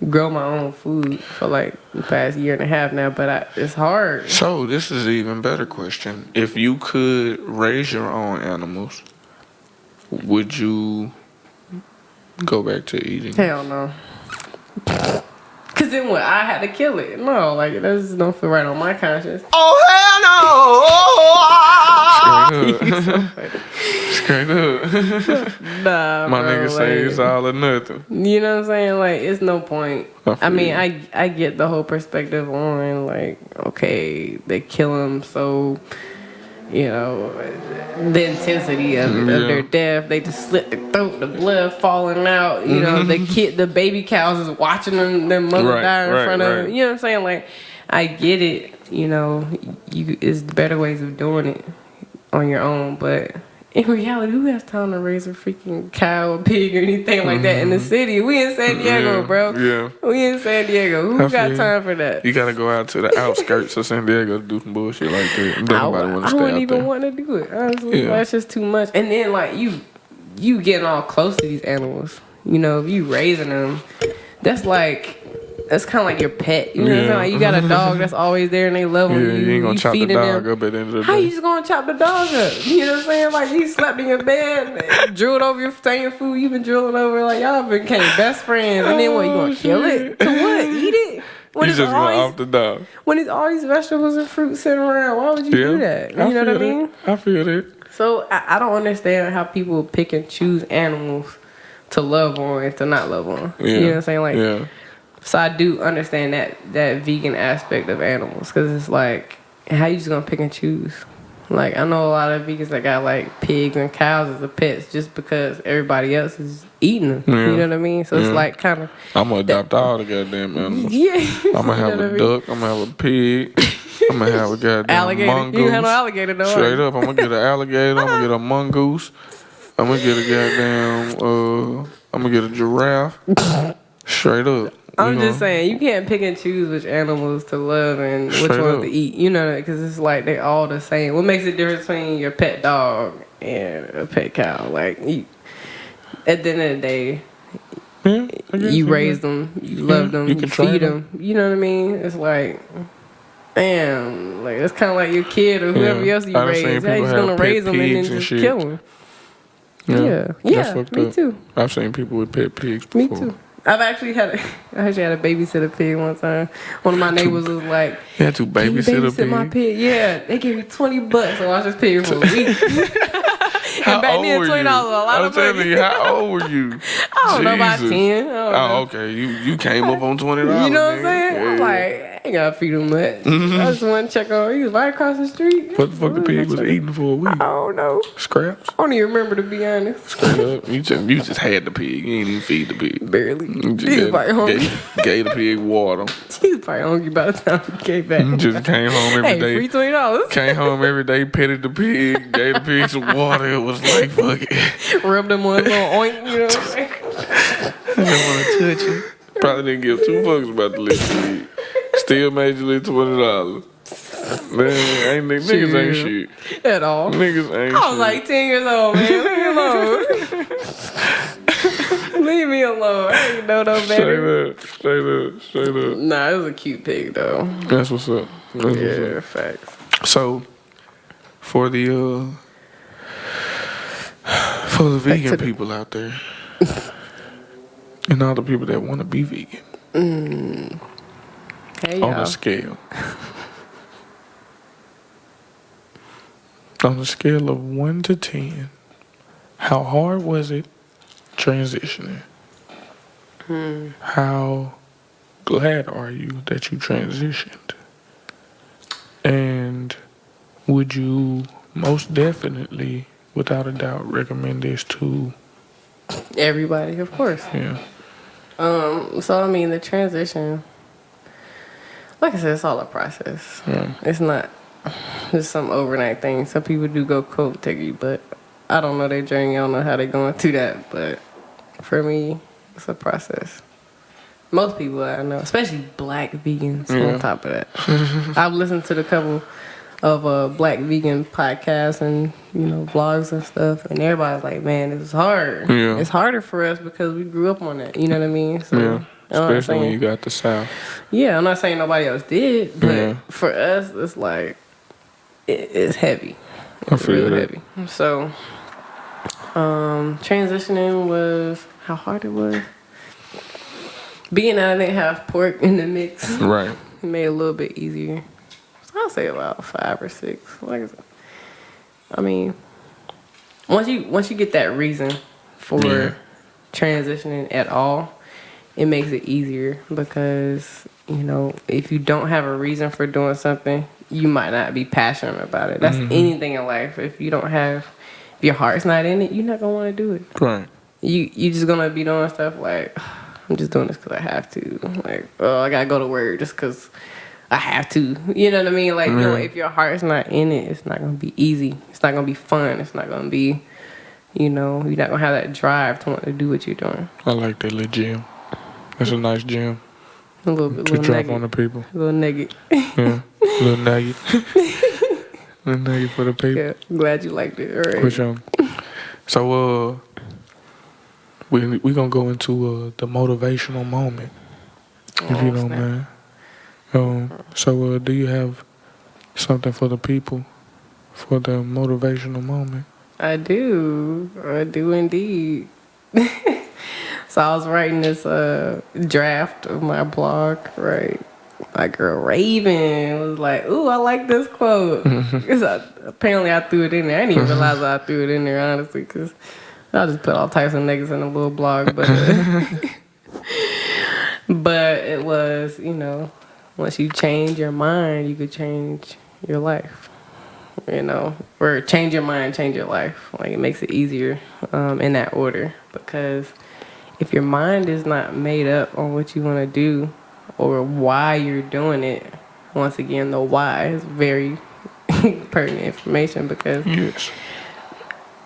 grow my own food for like the past year and a half now, but it's hard. So this is an even better question. If you could raise your own animals, would you go back to eating? Hell no. Cause then what? I had to kill it. No, like that just don't feel right on my conscience. Straight up. Nah, My bro, nigga say like, it's all or nothing. You know what I'm saying? Like, it's no point. I I mean, feel I get the whole perspective on, like, okay, they kill them, so, you know, the intensity of their death, they just slit their throat, the blood falling out, you know, the baby cows is watching their mother die in front of them. You know what I'm saying? Like, I get it, you know, it's better ways of doing it on your own, but in reality, who has time to raise a freaking cow or pig or anything like that in the city? We in San Diego, bro. Yeah. We in San Diego. Who I got feel time for that? You gotta go out to the outskirts of San Diego to do some bullshit like that. Don't nobody want to I stay wouldn't out even there. want to do it. Honestly, Yeah. that's just too much. And then like you getting all close to these animals. You know, if you raising them, that's kind of like your pet. You know what I'm saying? Like you got a dog that's always there and they love Yeah, you. you ain't gonna chop the feeding dog them. up at the end of the How day. you just gonna chop the dog up? You know what I'm saying? Like he slept in your bed, drilled over your same food you've been drilling over. Like y'all became best friends, and then what? You gonna kill it? To what? Eat it? When You it's just going always off the dog. when it's all these vegetables and fruit sitting around, why would you do that? You know what I mean? I feel that. So I don't understand how people pick and choose animals to love on and to not love on. Yeah. You know what I'm saying? Like, Yeah. so I do understand that vegan aspect of animals because it's like, how you just gonna pick and choose? Like I know a lot of vegans that got like pigs and cows as a pets just because everybody else is eating them. Yeah. You know what I mean? So it's Yeah. like kind of I'm gonna adopt all the goddamn animals. yeah. I'm gonna have a duck. I'm gonna have a pig. I'm gonna have a goddamn Alligator. mongoose. You have no alligator though. Straight up, I'm gonna get an alligator. I'm gonna get a mongoose. I'm gonna get a goddamn. I'm gonna get a giraffe. Straight up. I'm just saying, you can't pick and choose which animals to love and which Straight ones up. to eat. You know, because it's like they're all the same. What makes the difference between your pet dog and a pet cow? Like, at the end of the day, Yeah, I guess you so. raise them, you love them, you you can train feed them. You know what I mean? It's like, damn, like it's kind of like your kid or whoever Yeah. else you I done seen raise. How people you just have gonna pet raise them and then pigs and just shit. kill them? That's Yeah, fucked me up. too. I've seen people with pet pigs Me before. too. I actually had a babysitter pig one time. One of my neighbors was like, You had to "Can you babysit a babysit my pig. pig?" Yeah, they gave me $20 to watch this pig for a week. And back then, $20 was a lot of I'm telling money. you, how old were you? I don't know, about Jesus. 10. I don't know. Oh, okay. You came up on $20. You know what I'm nigga. saying? Yeah. I'm like, I ain't gotta feed him much. I just want to check on. He was right across the street. What the fuck the pig was eating for a week? I don't know. Scraps? I don't even remember, to be honest. Straight up. You just had the pig. You ain't even feed the pig. Barely. You just He was probably hungry. gave the pig water. He was probably hungry by the time he came back. You just came home every Hey, day. free $20. Came home every day, petted the pig, gave the pig some water. It was like, fuck it. Rubbed him on a little oink, you know what I'm saying? I didn't want to touch it. Probably didn't give two fucks about the little pig. Still made you little $20. Man, niggas ain't shit. At all. Niggas ain't I was shit. like 10 years old, man. Leave me alone. Leave me alone. I ain't know no better. Straight up. Nah, it was a cute pig, though. That's what's up. That's what's Yeah, up. facts. So, for the vegan people out there, and all the people that want to be vegan, Hey, on y'all. a scale. On a scale of 1 to 10, how hard was it transitioning? How glad are you that you transitioned? And would you most definitely, without a doubt, recommend this to, Everybody, of course. yeah, So, I mean, the transition, Like I said, it's all a process. Yeah. It's not just some overnight thing. Some people do go cold turkey, but I don't know their journey. I don't know how they're going through that. But for me, it's a process. Most people I know, especially black vegans, on top of that. I've listened to a couple of black vegan podcasts and, vlogs and stuff, and everybody's like, man, it's hard. Yeah. It's harder for us because we grew up on that. You know what I mean? So, yeah. Especially when you got the South. Yeah, I'm not saying nobody else did, but for us, it's like, it's heavy. It's really heavy. So, transitioning was how hard it was. Being that I didn't have pork in the mix, right, it made it a little bit easier. So I'll say about 5 or 6. Like I said, I mean, once you get that reason for transitioning at all, it makes it easier because, if you don't have a reason for doing something, you might not be passionate about it. That's anything in life. If your heart's not in it, you're not going to want to do it. Right. You just going to be doing stuff like, I'm just doing this because I have to. Like, I got to go to work just because I have to. You know what I mean? Like, if your heart's not in it, it's not going to be easy. It's not going to be fun. It's not going to be, you're not going to have that drive to want to do what you're doing. I like that little gym. That's a nice gym. A little bit. To drop on the people. A little nugget. Yeah. A little nugget. Little nugget for the people. Yeah. I'm glad you liked it. All right. Which, so, we gonna go into the motivational moment, if you don't mind. So, do you have something for the people for the motivational moment? I do indeed. So I was writing this draft of my blog, right? My girl Raven was like, "Ooh, I like this quote." Because apparently I threw it in there. I didn't even realize I threw it in there, honestly, because I just put all types of niggas in a little blog. But but it was, once you change your mind, you could change your life. Or change your mind, change your life. Like, it makes it easier in that order, because if your mind is not made up on what you want to do or why you're doing it, once again, the why is very pertinent information, because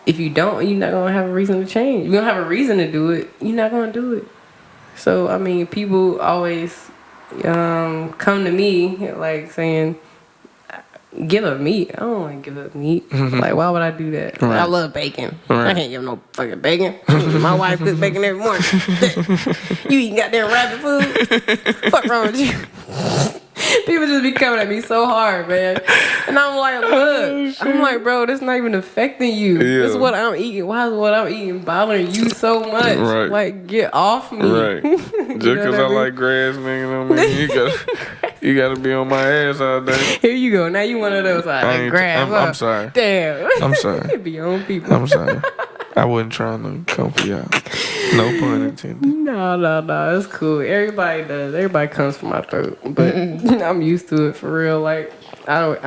if you don't, you're not going to have a reason to change. If you don't have a reason to do it, you're not going to do it. So, I mean, people always come to me like saying, give up meat. I don't want to give up meat. Like, why would I do that? Right. I love bacon. Right. I can't give no fucking bacon. My wife cooks bacon every morning. You eating goddamn rabbit food? Fuck wrong with you? People just be coming at me so hard, man. And I'm like, look. I'm like, bro, this not even affecting you. Yeah. This is what I'm eating. Why is what I'm eating bothering you so much? Right. Like, get off me. Right. Just because I like grass, man, you gotta be on my ass all day. Here you go. Now you one of those grass. I'm sorry. Damn. I'm sorry. Be on people. I'm sorry. I wasn't trying to come for y'all. No pun intended. No. It's cool. Everybody does. Everybody comes for my throat. But I'm used to it for real. Like, I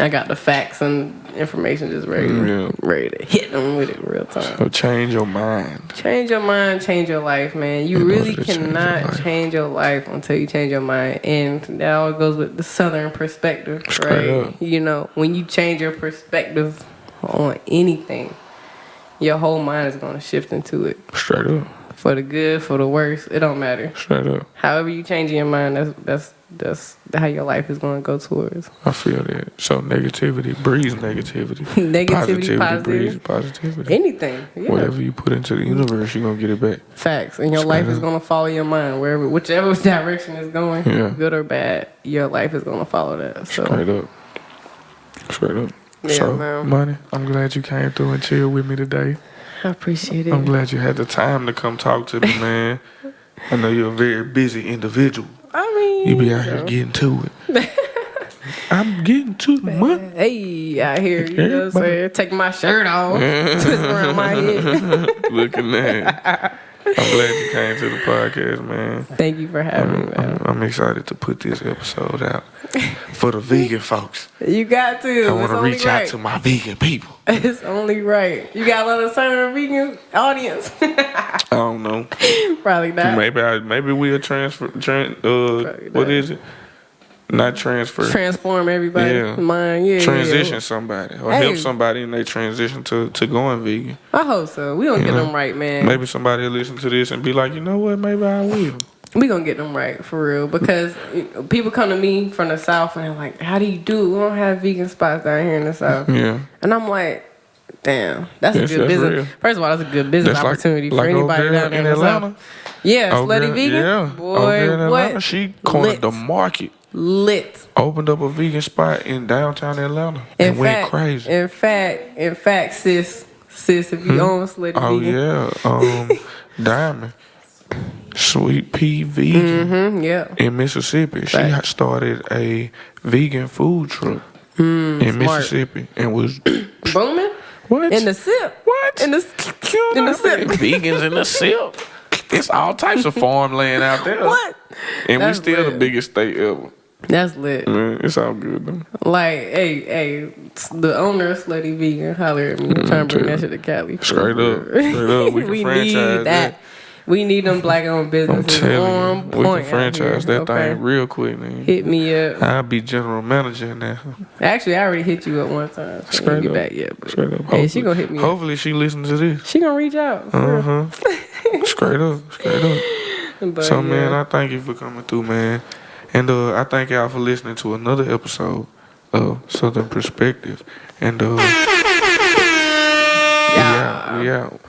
got the facts and information just ready to hit them with it real time. So change your mind. Change your mind, change your life, man. You really cannot change your life until you change your mind. And that all goes with the Southern perspective, straight right? Up. When you change your perspective on anything, your whole mind is going to shift into it. Straight up. For the good, for the worse, it don't matter. Straight up. However you change your mind, that's how your life is going to go towards. I feel that. So negativity breeds negativity. Positivity breeds positivity. Anything. Yeah. Whatever you put into the universe, you're going to get it back. Facts. And your life is going to follow your mind. Whichever direction it's going, good or bad, your life is going to follow that. So. Straight up. Yeah, so, man. Money, I'm glad you came through and chilled with me today. I appreciate it. I'm glad you had the time to come talk to me, man. I know you're a very busy individual. I mean, you be out here getting to it. I'm getting to the money. Hey, out here, you know what I'm saying? Taking my shirt off, twisting around my head. Looking at I'm glad you came to the podcast, man. Thank you for having me, man. I'm excited to put this episode out for the vegan folks. You got to. I want to reach out to my vegan people. It's only right. You got a lot of Southern vegan audience. I don't know. Probably not. Maybe we'll what is it? Not transfer. Transform everybody's mind. Yeah. Transition somebody or help somebody in their transition to going vegan. I hope so. We gonna get them right, man. Maybe somebody will listen to this and be like, you know what? Maybe I will. We gonna get them right for real because people come to me from the South and they're like, "How do you do it? We don't have vegan spots down here in the South." Yeah. And I'm like, "Damn, that's a good business. Real. First of all, that's a good business opportunity for anybody down there in in Atlanta. South. Yeah, slutty vegan. Yeah, Boy, what? She cornered the market. Lit. Opened up a vegan spot in downtown Atlanta and went crazy. In fact, sis, if you own slutty vegan. Diamond. Sweet Pea Vegan in Mississippi. She started a vegan food truck in Mississippi and was booming. What? In the sip. What? In the sip. Vegans in the sip. It's all types of farmland out there. What? And we still the biggest state ever. That's lit. Man, it's all good though. Like, hey, the owner of Slutty Vegan, holler at me. I'm trying to bring that shit to Cali. Straight up. We can franchise need that. We need them black-owned businesses on point. We can franchise that thing real quick, man. Hit me up. I'll be general manager now. Actually, I already hit you up one time. So Straight get up. back yet. But Straight up. Hey, she gonna hit me. Hopefully, she listens to this. She gonna reach out. Straight up. But, so, man, I thank you for coming through, man. And I thank y'all for listening to another episode of Southern Perspective. And we out.